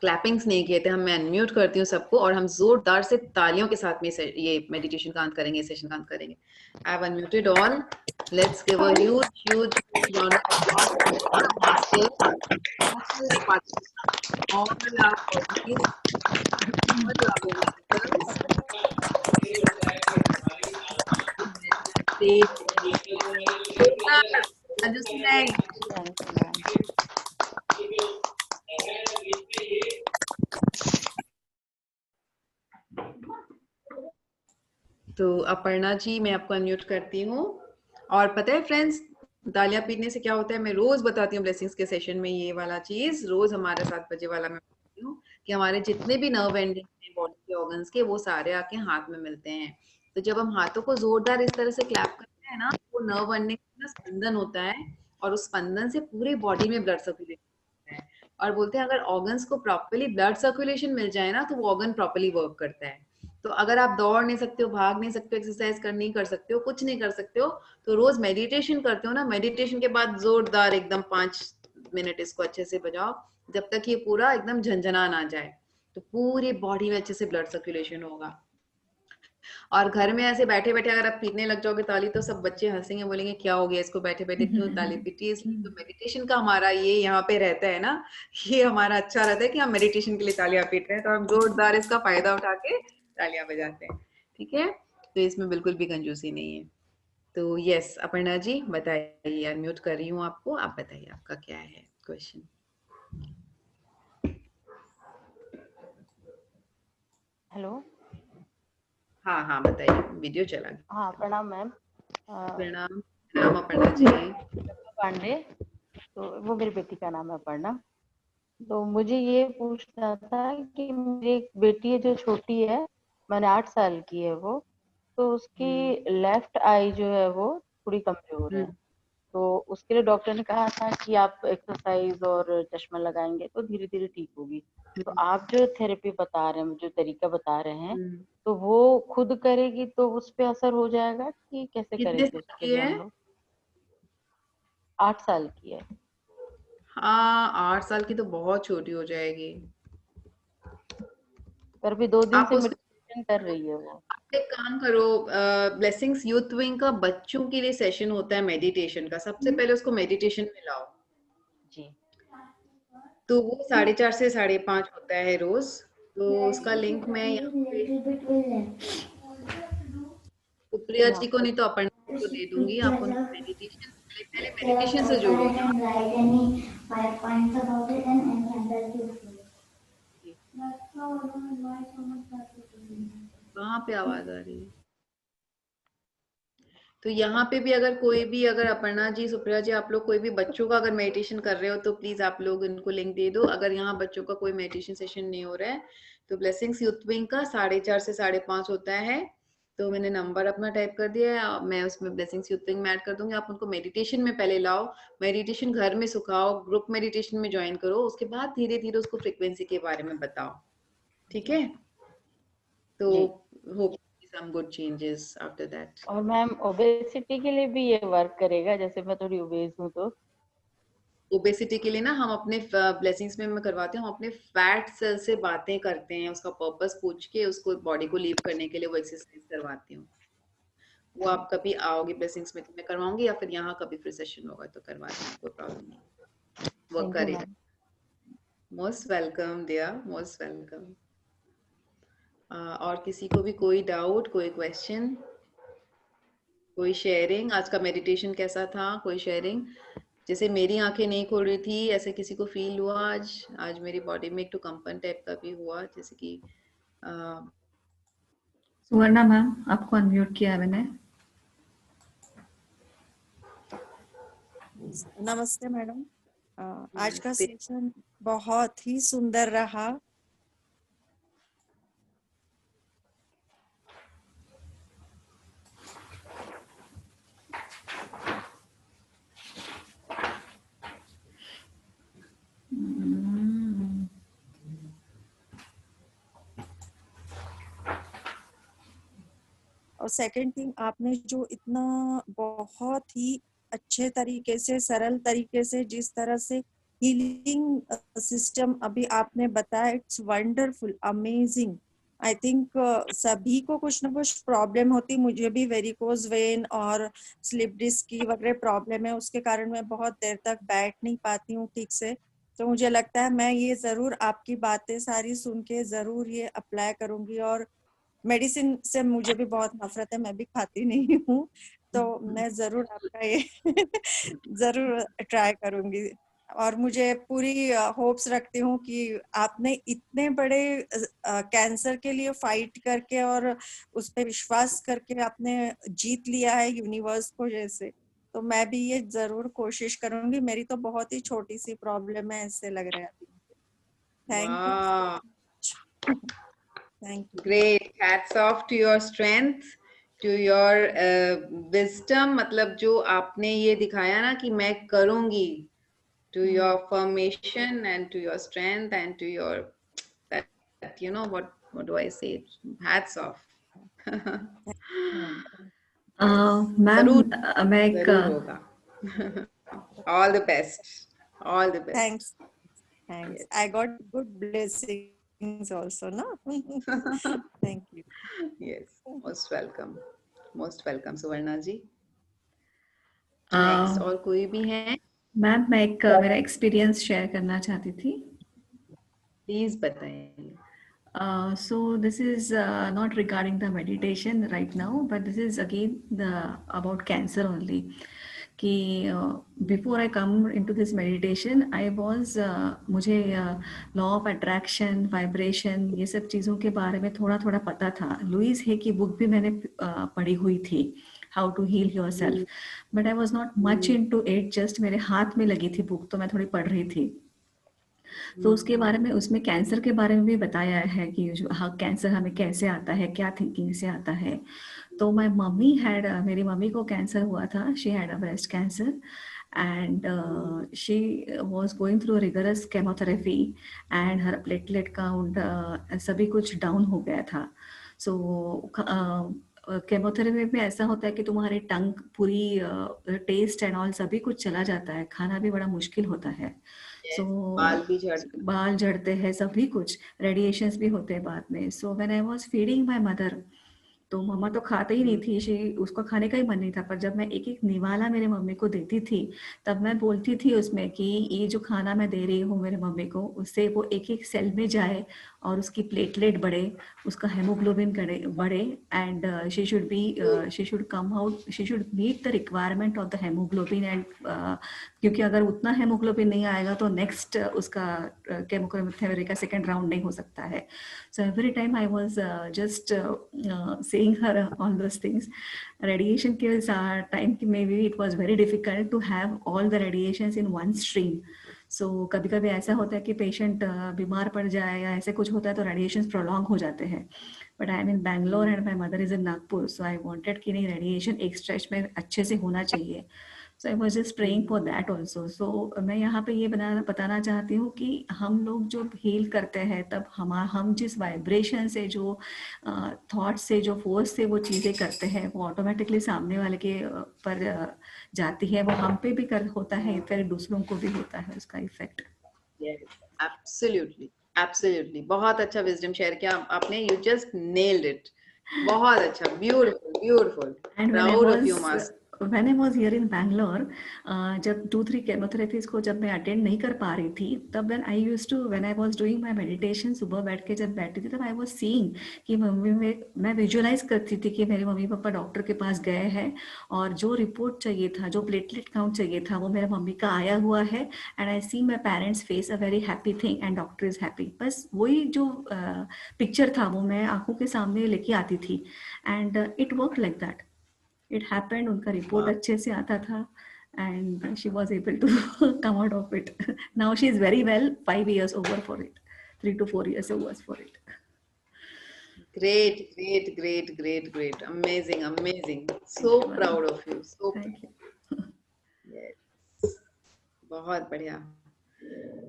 क्लैपिंग्स नहीं किए थे। हम मैं अनम्यूट करती हूँ सबको और हम जोरदार से तालियों के साथ में ये मेडिटेशन का अंत करेंगे, सेशन का अंत करेंगे। I have unmuted all. Let's give a huge round of applause for the masters, all our bodies, all our masters. जोरदार अंजुसी नहीं। तो अपर्णा जी मैं आपको अनम्यूट करती हूँ। और पता है फ्रेंड्स, तालियां पीटने से क्या होता है, मैं रोज बताती हूँ ब्लेसिंग्स के सेशन में ये वाला चीज, रोज हमारे 7 बजे वाला मैं बताती हूँ कि हमारे जितने भी नर्व एंडिंग हैं बॉडी के ऑर्गन्स के, वो सारे आके हाथ में मिलते हैं। तो जब हम हाथों को जोरदार इस तरह से क्लैप करते हैं ना, वो नर्व एंडिंग का स्पंदन होता है और उस स्पंदन से पूरे बॉडी में ब्लड सर्कुलेशन होता है। और बोलते हैं अगर ऑर्गन्स को प्रॉपरली ब्लड सर्कुलेशन मिल जाए ना, तो वो ऑर्गन प्रॉपरली वर्क करता है। तो अगर आप दौड़ नहीं सकते हो, भाग नहीं सकते हो, एक्सरसाइज कर नहीं कर सकते हो, कुछ नहीं कर सकते हो, तो रोज मेडिटेशन करते हो ना, मेडिटेशन के बाद जोरदार एकदम 5 मिनट इसको अच्छे से बजाओ, जब तक ये पूरा एकदम झंझना ना जाए, तो पूरी बॉडी में अच्छे से ब्लड सर्कुलेशन होगा। और घर में ऐसे बैठे बैठे अगर आप पीटने लग जाओगे ताली, तो सब बच्चे हंसेंगे, बोलेंगे क्या हो गया इसको, बैठे बैठे क्यों ताली पीटी। इसलिए तो मेडिटेशन का हमारा ये यहाँ पे रहता है ना, ये हमारा अच्छा रहता है कि हम मेडिटेशन के लिए तालियां पीट रहे हैं, तो हम जोरदार इसका फायदा उठा के तालियां बजाते हैं। ठीक है, तो इसमें बिल्कुल भी कंजूसी नहीं है। तो यस अपर्णा जी बताइए, अनम्यूट कर रही हूँ आपको, आप बताइए आपका क्या है क्वेश्चन। हेलो। हाँ हाँ बताइए, वीडियो चला गया। हाँ प्रणाम मैम। प्रणाम। प्रणाम अपर्णा जी। पांडे, तो वो मेरी बेटी का नाम है अपर्णा। तो मुझे ये पूछना था कि मेरी एक बेटी है जो छोटी है, मैंने 8 साल की है वो, तो उसकी लेफ्ट आई जो है वो थोड़ी कमजोर है। तो उसके लिए डॉक्टर ने कहा था कि आप एक्सरसाइज और चश्मा लगाएंगे तो धीरे धीरे ठीक होगी। तो आप जो थेरेपी बता रहे हैं, जो तरीका बता रहे हैं, तो वो खुद करेगी तो उस पे असर हो जाएगा कि कैसे कितने करेंगे साल उसके की लिए है? हम लोग? 8 साल की है। हाँ 8 साल की तो बहुत छोटी हो जाएगी। पर भी 2 दिन आप से उसको, मेडिटेशन कर रही है वो। आप एक काम करो, ब्लेसिंग्स यूथ विंग का बच्चों के लिए सेशन होता है मेडिटेशन का, सबसे पहले उसको मेडिटेशन में लाओ। जी। तो वो 4:30 से 5:30 होता है रोज। तो उसका लिंक मैं यहाँ पे सुप्रिया जी को नहीं तो अपर्णा जी को दे दूंगी, आप उनको मेडिटेशन पहले पहले मेडिटेशन से जोड़ो ना। कहाँ पे आवाज आ रही है? तो यहाँ पे भी अगर कोई भी, अगर अपर्णा जी, सुप्रिया जी, आप लोग कोई भी बच्चों का अगर मेडिटेशन कर रहे हो तो प्लीज आप लोग इनको लिंक दे दो। अगर यहाँ बच्चों का कोई मेडिटेशन सेशन नहीं हो रहा है तो ब्लेसिंग्स यूथ विंग का 4:30 से 5:30 होता है। तो मैंने नंबर अपना टाइप कर दिया है, मैं उसमें ब्लेसिंग्स यूथ विंग में ऐड कर दूंगी। आप उनको मेडिटेशन में पहले लाओ, मेडिटेशन घर में सिखाओ, ग्रुप मेडिटेशन में ज्वाइन करो, उसके बाद धीरे धीरे उसको फ्रिक्वेंसी के बारे में बताओ। ठीक है, तो जी। Hope some good changes after that. और मैम ओबेसिटी के लिए भी ये वर्क करेगा? जैसे मैं थोड़ी ओबेस हूँ तो। ओबेसिटी के लिए ना हम अपने ब्लेसिंग्स में मैं करवाते हैं, हम अपने फैट सेल से बातें करते हैं, उसका पर्पस पूछ के उसको बॉडी को लीव करने के लिए वो एक्सरसाइज करवाती हूँ। वो आप कभी आओगे ब्लेसिंग्स में तो मैं करवाऊंगी, या फिर यहाँ कभी फिर सेशन होगा तो करवा देंगे, कोई प्रॉब्लम नहीं, वो थैंक यू करेगा। मैम। मोस्ट वेलकम दिया, मोस्ट वेलकम। और किसी को भी कोई डाउट, कोई क्वेश्चन, कोई शेयरिंग, आज का मेडिटेशन कैसा था, कोई शेयरिंग? जैसे मेरी आंखें नहीं खोल रही थी, ऐसे किसी को फील हुआ आज? आज मेरी बॉडी में एक तो कंपन टाइप का भी हुआ, जैसे कि सुवर्णा मैम आपको अनम्यूट किया मैंने। नमस्ते मैडम। आज का नमस्ते। सेशन बहुत ही सुंदर रहा। और सेकंड थिंग, आपने जो इतना बहुत ही अच्छे तरीके से, सरल तरीके से जिस तरह से हीलिंग सिस्टम अभी आपने बताया, it's wonderful, amazing. I think सभी को कुछ ना कुछ प्रॉब्लम होती, मुझे भी वेरिकोज वेन और स्लिप डिस्क की वगैरह प्रॉब्लम है, उसके कारण मैं बहुत देर तक बैठ नहीं पाती हूँ ठीक से। तो मुझे लगता है मैं ये जरूर आपकी बातें सारी सुन के जरूर ये अप्लाई करूंगी। और मेडिसिन से मुझे भी बहुत नफरत है, मैं भी खाती नहीं हूँ, तो मैं जरूर आपका ये जरूर ट्राई करूंगी। और मुझे पूरी होप्स रखती हूँ कि आपने इतने बड़े कैंसर के लिए फाइट करके और उस पर विश्वास करके आपने जीत लिया है यूनिवर्स को जैसे। तो मैं भी ये जरूर कोशिश करूंगी। मेरी तो बहुत ही छोटी सी प्रॉब्लम है, ऐसे लग रहा है अभी। थैंक वाह, you, thank you. Great, hats off to your strength, to your wisdom. मतलब जो आपने ये दिखाया ना कि मैं करूंगी, to your formation and to your strength and to your that you know what do I say, hats off. Ma'am जरूर, मैं एक जरूर होगा। All the best, all the best. Thanks, thanks, Yes. I got good blessings also ना। Thank you. Yes, most welcome Suvarna ji. uh, next और कोई भी है? मैम मैं एक मेरा एक्सपीरियंस शेयर करना चाहती थी। प्लीज बताइए। So this is not regarding the meditation right now, but this is again about cancer only. कि before I come into this meditation, I was मुझे law of attraction, vibration, ये सब चीज़ों के बारे में थोड़ा थोड़ा पता था। लुइस है की बुक भी मैंने पढ़ी हुई थी, How to Heal Yourself, but I was not much into it. Just मेरे हाथ में लगी थी बुक, तो मैं थोड़ी पढ़ रही थी। तो उसके बारे में, उसमें कैंसर के बारे में भी बताया है कि जो हाँ कैंसर हमें कैसे आता है, क्या थिंकिंग से आता है। तो माय मम्मी हैड, मेरी मम्मी को कैंसर हुआ था, she had a breast cancer and she was going through rigorous chemotherapy and her platelet count सभी कुछ डाउन हो गया था। सो केमोथेरेपी में ऐसा होता है कि तुम्हारी टंग पूरी टेस्ट एंड ऑल सभी कुछ चला जाता है, खाना भी बड़ा मुश्किल होता है। सो बाल भी झड़ते। बाल झड़ते हैं, सभी कुछ, रेडिएशंस भी होते हैं बाद में। So when I was feeding my mother, तो मम्मा तो खाते ही नहीं थी, उसको खाने का ही मन नहीं था, पर जब मैं एक एक निवाला मेरे मम्मी को देती थी, तब मैं बोलती थी उसमें कि ये जो खाना मैं दे रही हूँ मेरे मम्मी को, उससे वो एक एक सेल में जाए और उसकी प्लेटलेट बढ़े, उसका हेमोग्लोबिन बढ़े and she should come out, she should meet the requirement of the haemoglobin and क्योंकि अगर उतना हेमोग्लोबिन नहीं आएगा तो नेक्स्ट उसका केमोथेरेपी का सेकेंड राउंड नहीं हो सकता है। So every time I was just saying her all those things. Radiation के time maybe it was very difficult to have all the radiations in one stream. So कभी कभी ऐसा होता है कि पेशेंट बीमार पड़ जाए या ऐसे कुछ होता है तो रेडिएशन प्रोलॉन्ग हो जाते हैं। But I am in Bangalore and my mother is in Nagpur, so I wanted कि नहीं, रेडिएशन एक स्ट्रेच में अच्छे से होना चाहिए। So I was just praying for that also. So मैं यहाँ पे ये बताना चाहती हूँ कि हम लोग जो हील करते हैं, तब हम जिस वाइब्रेशन से, जो थॉट से, जो फोर्स से वो चीज़ें करते हैं, वो ऑटोमेटिकली सामने वाले के पर जाती है, वो हम पे भी होता है, फिर दूसरों को भी होता है उसका इफेक्ट। एब्सोल्युटली, एब्सोल्युटली, बहुत अच्छा विजडम शेयर किया आपने, यू जस्ट नेल्ड इट, बहुत अच्छा, beautiful, beautiful, proud of you master. When I was here in Bangalore, जब 2-3 केमोथेरेपीज को जब मैं अटेंड नहीं कर पा रही थी, तब when I was doing my meditation, सुबह बैठ के जब बैठती थी, तब I was seeing कि मैं विजुअलाइज करती थी कि मेरे मम्मी पापा डॉक्टर के पास गए हैं और जो रिपोर्ट चाहिए था, जो प्लेटलेट काउंट चाहिए था, वो मेरे मम्मी का आया हुआ है and I see my parents face a very happy thing and doctor is happy. बस वही जो पिक्चर था वो मैं आंखों के सामने लेके आती थी and it work like that, it happened. उनका रिपोर्ट अच्छे से आता था and she was able to come out of it. Now she is very well, 5 years over for it, 3 to 4 years over for it. Great, great, great, great, great, amazing, amazing, so proud of you, so thank you. yes, बहुत बढ़िया,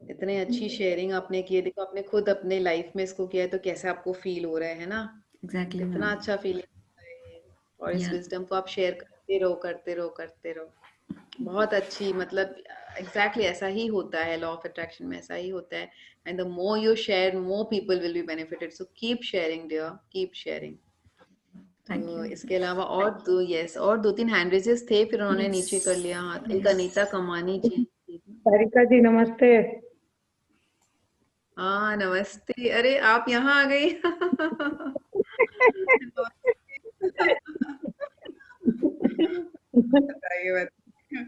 इतने अच्छी sharing आपने की है। देखो आपने खुद अपने लाइफ में इसको किया है तो कैसे आपको फील हो रहा है ना, Exactly, कितना ma'am. अच्छा फीलिंग होता है। और इस Yeah. विजडम को आप शेयर करते रहो, करते रहो, करते रहो। बहुत अच्छी, मतलब एग्जैक्टली ऐसा ही होता है, लॉ ऑफ अट्रैक्शन में ऐसा ही होता है। And the more you share, more people will be benefited, so keep sharing dear, keep sharing. Thank तो you. इसके अलावा और दो, यस, और दो तीन हैंड रेजेस थे, फिर उन्होंने नीचे कर Yes. लिया हाथ। एक Yes. अनीता कमानी जी। सारिका जी नमस्ते। हाँ नमस्ते, अरे आप यहाँ आ गई। बताइए बताइए।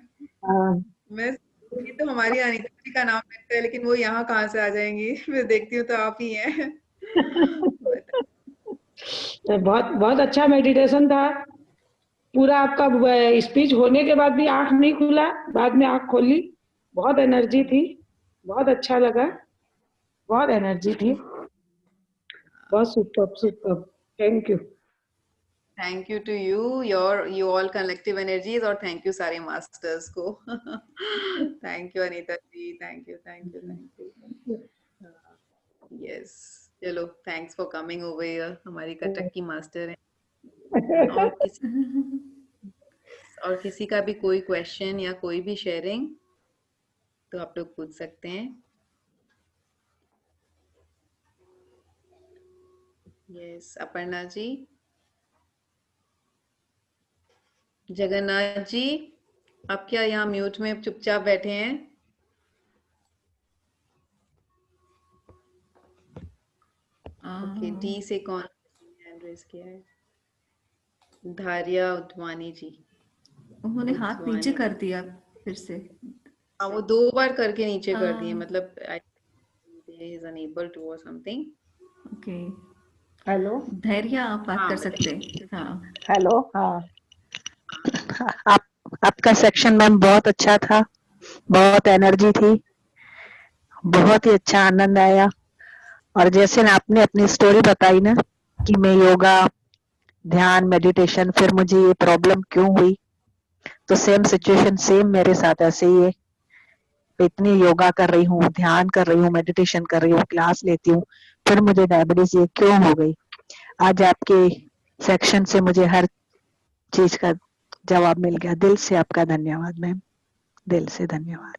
हाँ, मैं सोचूंगी तो हमारी अनीता जी का नाम लगता है, लेकिन वो यहाँ कहाँ से आ जाएंगी। मैं देखती हूँ तो आप ही हैं। तो बहुत बहुत अच्छा मेडिटेशन था। पूरा आपका स्पीच होने के बाद भी आंख नहीं खुला, बाद में आंख खोली। बहुत एनर्जी थी, बहुत अच्छा लगा, बहुत एनर्जी थी, बहुत super super. Thank you. Thank you to you, you all collective energies, और थैंक यू सारे मास्टर्स को। Thank you Anita ji, thank you thank you thank you. Yes, चलो, thanks for coming over here, हमारी कटक की मास्टर हैं। और किसी का भी कोई क्वेश्चन या कोई भी शेयरिंग तो आप लोग पूछ सकते हैं। यस, अपर्णा जी, जगन्नाथ जी, आप क्या यहाँ म्यूट में चुपचाप बैठे हैं? ओके, डी से कौन हैंड रेज किया है? धारिया उद्वानी जी। उन्होंने हाथ नीचे उद्वानी कर दिया फिर से। हाँ, वो 2 बार करके नीचे कर दिए, हाँ। मतलब he is unable to or something. Okay, hello धैर्य आप बात हाँ कर सकते बताइए। हैं। हाँ। हेलो। हाँ, आप आपका सेक्शन मैम बहुत अच्छा था, बहुत एनर्जी थी, बहुत ही अच्छा आनंद आया। और जैसे ना आपने अपनी स्टोरी बताई ना कि मैं योगा, ध्यान, मेडिटेशन, फिर मुझे ये प्रॉब्लम क्यों हुई, तो सेम सिचुएशन सेम मेरे साथ ऐसे ही है। इतनी योगा कर रही हूँ, ध्यान कर रही हूँ, मेडिटेशन कर रही हूँ, क्लास लेती हूँ, फिर मुझे डायबिटीज ये क्यों हो गई। आज आपके सेक्शन से मुझे हर चीज का जवाब मिल गया। दिल से आपका धन्यवाद मैम, दिल से धन्यवाद।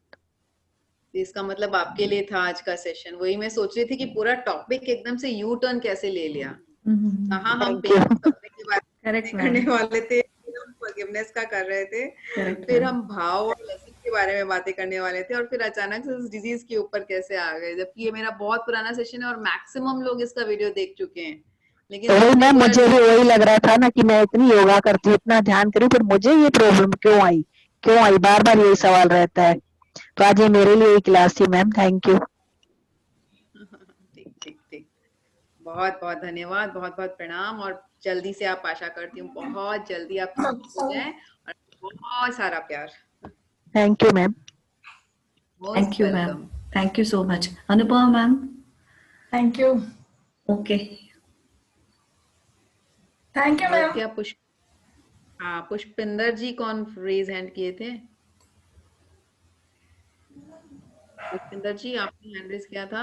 इसका मतलब आपके लिए था आज का सेशन। वही मैं सोच रही थी कि पूरा टॉपिक एकदम से यू टर्न कैसे ले लिया। कहाँ हम थैंक यू। पेरेंट्स सपने की बात करेक्ट करने मैम। वाले थे, फिर हम फॉरगिवनेस का कर रहे थे, करेक्ट फिर मैम। हम भाव और लेसन के बारे में बातें करने वाले थे, और फिर अचानक से इस डिजीज के ऊपर कैसे आ गए, जबकि ये मेरा बहुत पुराना सेशन है और मैक्सिमम लोग इसका वीडियो देख चुके हैं। लेकिन तो वही हमने मैम, पूरा मुझे भी वही लग रहा था ना कि मैं इतनी योगा करती हूँ, इतना ध्यान करूँ, फिर मुझे ये प्रॉब्लम क्यों आई, क्यों आई, बार बार यही सवाल रहता है। तो आज ये मेरे लिए एक क्लास थी मैम, थैंक यू। ठीक ठीक ठीक, बहुत बहुत धन्यवाद, बहुत बहुत प्रणाम, और जल्दी से आप, आशा करती हूँ बहुत जल्दी आप ठीक हो जाएं, और बहुत सारा प्यार। Thank you ma'am. Most thank you ma'am, welcome. Thank you so much. Anupama ma'am. Thank you. Okay, thank you और मैम। क्या हाँ, पुष्पिंदर जी कौन रेज हैंड किए थे? पुष्पिंदर जी, आपने हैंड रेज किया था?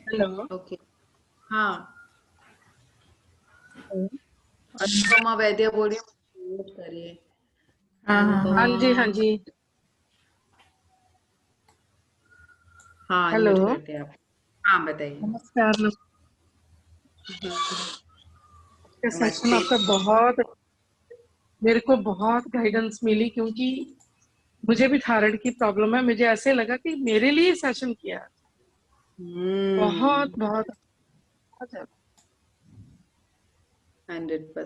हेलो। ओके, हाँ। अनुपमा वैद्य बोल रही हूँ, म्यूट करिए। हाँ हाँ हाँ अनुपमा, जी, हाँ जी। हाँ हेलो। म्यूट करते हैं आप। हाँ बताइए। नमस्कार। सेशन नमस्ते। आपका बहुत, मेरे को बहुत गाइडेंस मिली, क्योंकि मुझे भी थायराइड की प्रॉब्लम है। मुझे ऐसे लगा कि मेरे लिए सेशन किया। बहुत बहुत 100%।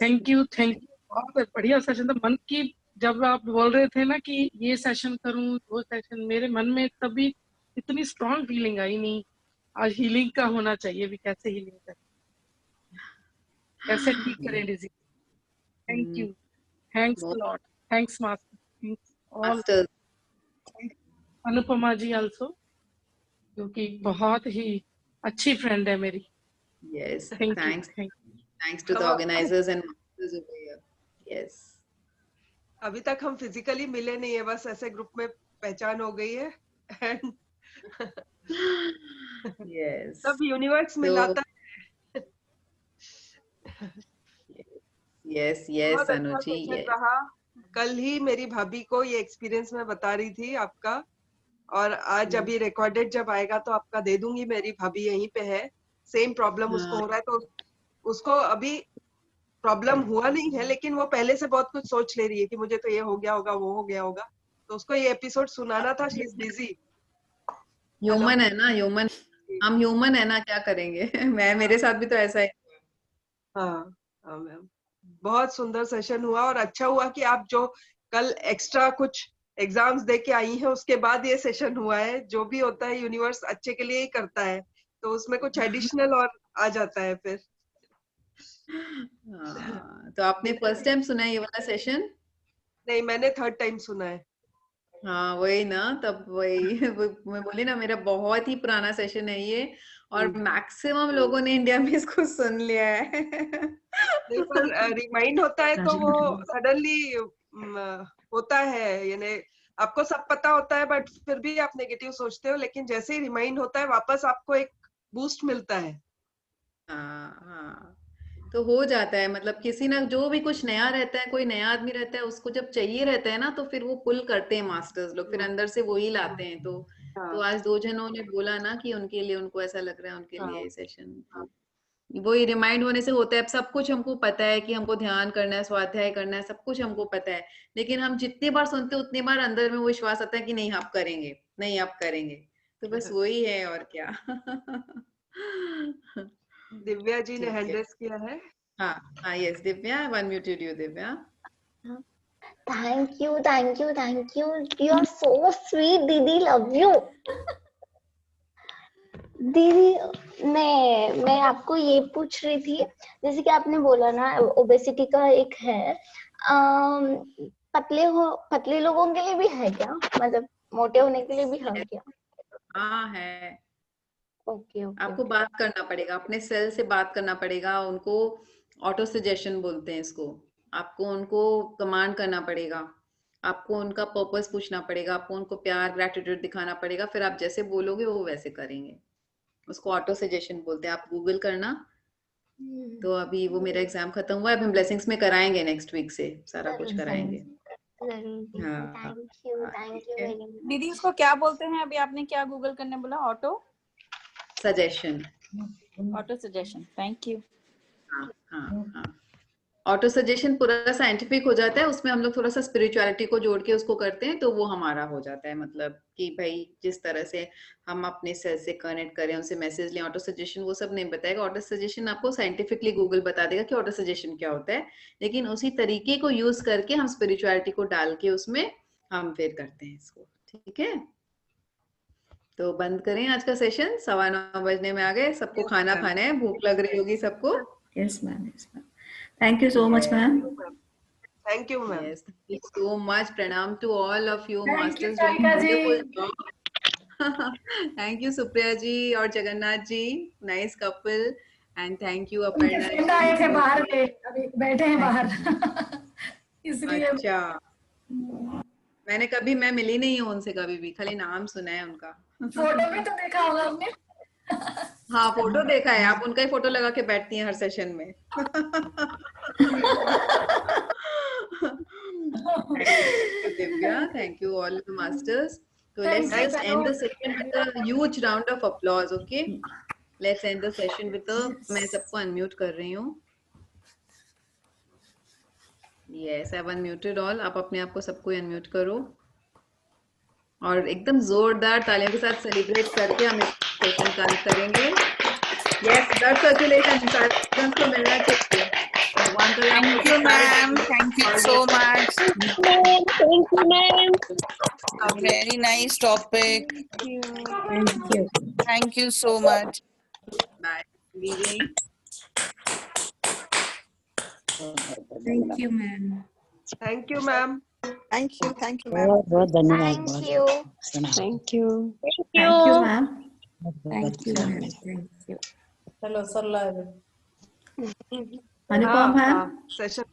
Thank you, thank you. बहुत बढ़िया सेशन था। मन की, जब आप बोल रहे थे ना कि ये सेशन करूं, वो सेशन, मेरे मन में तभी इतनी स्ट्रॉन्ग फीलिंग आई नहीं। आज हीलिंग का होना चाहिए भी, कैसे हीलिंग करें, कैसे ठीक करें disease. Thank you, thanks lot, thanks master, thanks all. Master, Anupama ji also, क्योंकि बहुत ही अच्छी फ्रेंड है मेरी। Yes, thank you, thanks, thank thanks to the organisers and masters over here. Yes, अभी तक हम फिजिकली मिले नहीं है, बस ऐसे ग्रुप में पहचान हो गई है। एंड यस, तब यूनिवर्स तो मिलाता है। यस यस बहुत अच्छा अनुजी, सेशन यस। रहा। कल ही मेरी भाभी को ये एक्सपीरियंस मैं बता रही थी आपका, और आज अभी रिकॉर्डेड जब आएगा तो आपका दे दूंगी। मेरी भाभी यहीं पे है, सेम प्रॉब्लम उसको हो रहा है, तो उसको अभी प्रॉब्लम हुआ नहीं है, लेकिन वो पहले से बहुत कुछ सोच ले रही है कि मुझे तो ये हो गया होगा, वो हो गया होगा, तो उसको ये एपिसोड सुनाना था। She is busy. ह्यूमन है ना, ह्यूमन, हम ह्यूमन है ना, क्या करेंगे। मेरे साथ भी तो ऐसा ही। हाँ हाँ मैम, बहुत सुंदर सेशन हुआ, और अच्छा हुआ कि आप जो कल एक्स्ट्रा कुछ एग्जाम्स दे के आई हैं उसके बाद ये सेशन हुआ है। जो भी होता है यूनिवर्स अच्छे के लिए ही करता है, तो उसमें कुछ एडिशनल और आ जाता है फिर। तो आपने फर्स्ट टाइम सुना है ये वाला सेशन? नहीं, मैंने थर्ड टाइम सुना है। हाँ वही ना, तब वही मैं बोली ना, मेरा बहुत ही पुराना सेशन है ये, और मैक्सिमम लोगों ने इंडिया में इसको सुन लिया है। नहीं, पर रिमाइंड होता है तो वो सडनली होता है, यानी आपको सब पता होता है बट फिर भी आप नेगेटिव सोचते हो, लेकिन जैसे ही रिमाइंड होता है वापस आपको एक बूस्ट मिलता है। हाँ हाँ, तो हो जाता है, मतलब किसी ना, जो भी कुछ नया रहता है, कोई नया आदमी रहता है, उसको जब चाहिए रहता है ना, तो फिर वो पुल करते हैं मास्टर्स लोग, फिर अंदर से वही लाते हैं। तो आज 2 जनों ने बोला ना कि उनके लिए, उनको ऐसा लग रहा है उनके लिए सेशन, वही रिमाइंड होने से होता है। अब सब कुछ हमको पता है कि हमको ध्यान करना है, स्वाध्याय करना है, सब कुछ हमको पता है, लेकिन हम जितनी बार सुनते हैं उतनी बार अंदर में वो विश्वास आता है कि नहीं आप करेंगे, नहीं आप करेंगे। तो बस वही है, और क्या। दिव्या जी ने ठीक हैंड है। रेस किया है। हाँ हाँ, yes Divya, I unmuted you Divya. Thank you, thank you, thank you. You are so sweet, दीदी. Love you. दीदी, मैं आपको ये पूछ रही थी, जैसे कि आपने बोला ना ओबेसिटी का एक है, पतले लोगों के लिए भी है क्या? मतलब मोटे होने के लिए भी है क्या? हाँ है। Okay okay. आपको बात करना पड़ेगा, अपने सेल से बात करना पड़ेगा उनको। ऑटो सजेशन बोलते हैं इसको। आपको उनको कमांड करना पड़ेगा, आपको उनका पर्पस पूछना पड़ेगा, आपको उनको प्यार ग्रेटिट्यूड दिखाना पड़ेगा, फिर आप जैसे बोलोगे वो वैसे करेंगे। उसको ऑटो सजेशन बोलते हैं, आप गूगल करना। तो अभी वो मेरा एग्जाम खत्म हुआ है, अभी हम ब्लेसिंग्स में कराएंगे, नेक्स्ट वीक से सारा कुछ कराएंगे। हाँ थैंक यू वेरी मच दीदी। उसको क्या बोलते हैं? अभी आपने क्या गूगल करने बोला? Auto suggestion. Suggestion. Thank you. हाँ हाँ हाँ, ऑटो सजेशन पूरा साइंटिफिक हो जाता है, उसमें हम लोग थोड़ा सा स्पिरिचुअलिटी को जोड़ के उसको करते हैं, तो वो हमारा हो जाता है। मतलब कि भाई जिस तरह से हम अपने सेल से कनेक्ट करें, उनसे मैसेज लें। ऑटो सजेशन वो सब नहीं बताएगा, ऑटो सजेशन आपको साइंटिफिकली गूगल बता देगा कि ऑटो सजेशन क्या होता है, लेकिन उसी तरीके को यूज करके हम स्पिरिचुअलिटी को डाल के उसमें हम फिर करते हैं इसको। ठीक है, तो बंद करें आज का सेशन, 9:15 बजने में आ गए, सबको खाना खाना है, भूख लग रही होगी सबको। Yes, ma'am. Yes, ma'am. Thank you so much, ma'am. Thank you ma'am. Yes, thank you so much. Pranam to all of you. Thank you, Masters doing Sarika ji. beautiful job. Thank you Supriya ji और Jagannath ji, nice couple. And thank you उनके Aparna friend आए थे बाहर जी। पे, अभी बैठे हैं बाहर। इसलिए अच्छा, मैं मिली नहीं हूँ उनसे कभी भी, खाली नाम सुना है उनका। फोटो में तो देखा होगा आपने। हाँ फोटो देखा है, आप उनका ही फोटो लगा के बैठती हैं हर सेशन में। Thank you Divya, thank you all the masters. So let's just end the session with a huge round of applause, okay? Let's end the session with a, मैं सबको unmute कर रही हूँ। Yes, I've unmuted all. आप अपने आप को सबको unmute करो और एकदम जोरदार तालियों के साथ सेलिब्रेट करके हम इस सेशन का अंत करेंगे। Yes, blood circulation सारे को मिलना चाहिए। Thank you, ma'am. Thank you so much. Thank you, ma'am. Very nice topic. Thank you. Thank you so much. Bye. Leaving. Thank you, ma'am. Thank you ma'am. Thank you ma'am. बहुत धन्यवाद। Thank you. Thank you. Thank you, ma'am. Thank you, ma'am. Thank you. चलो sir live. अनुपम ma'am, session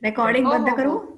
recording बंद करो।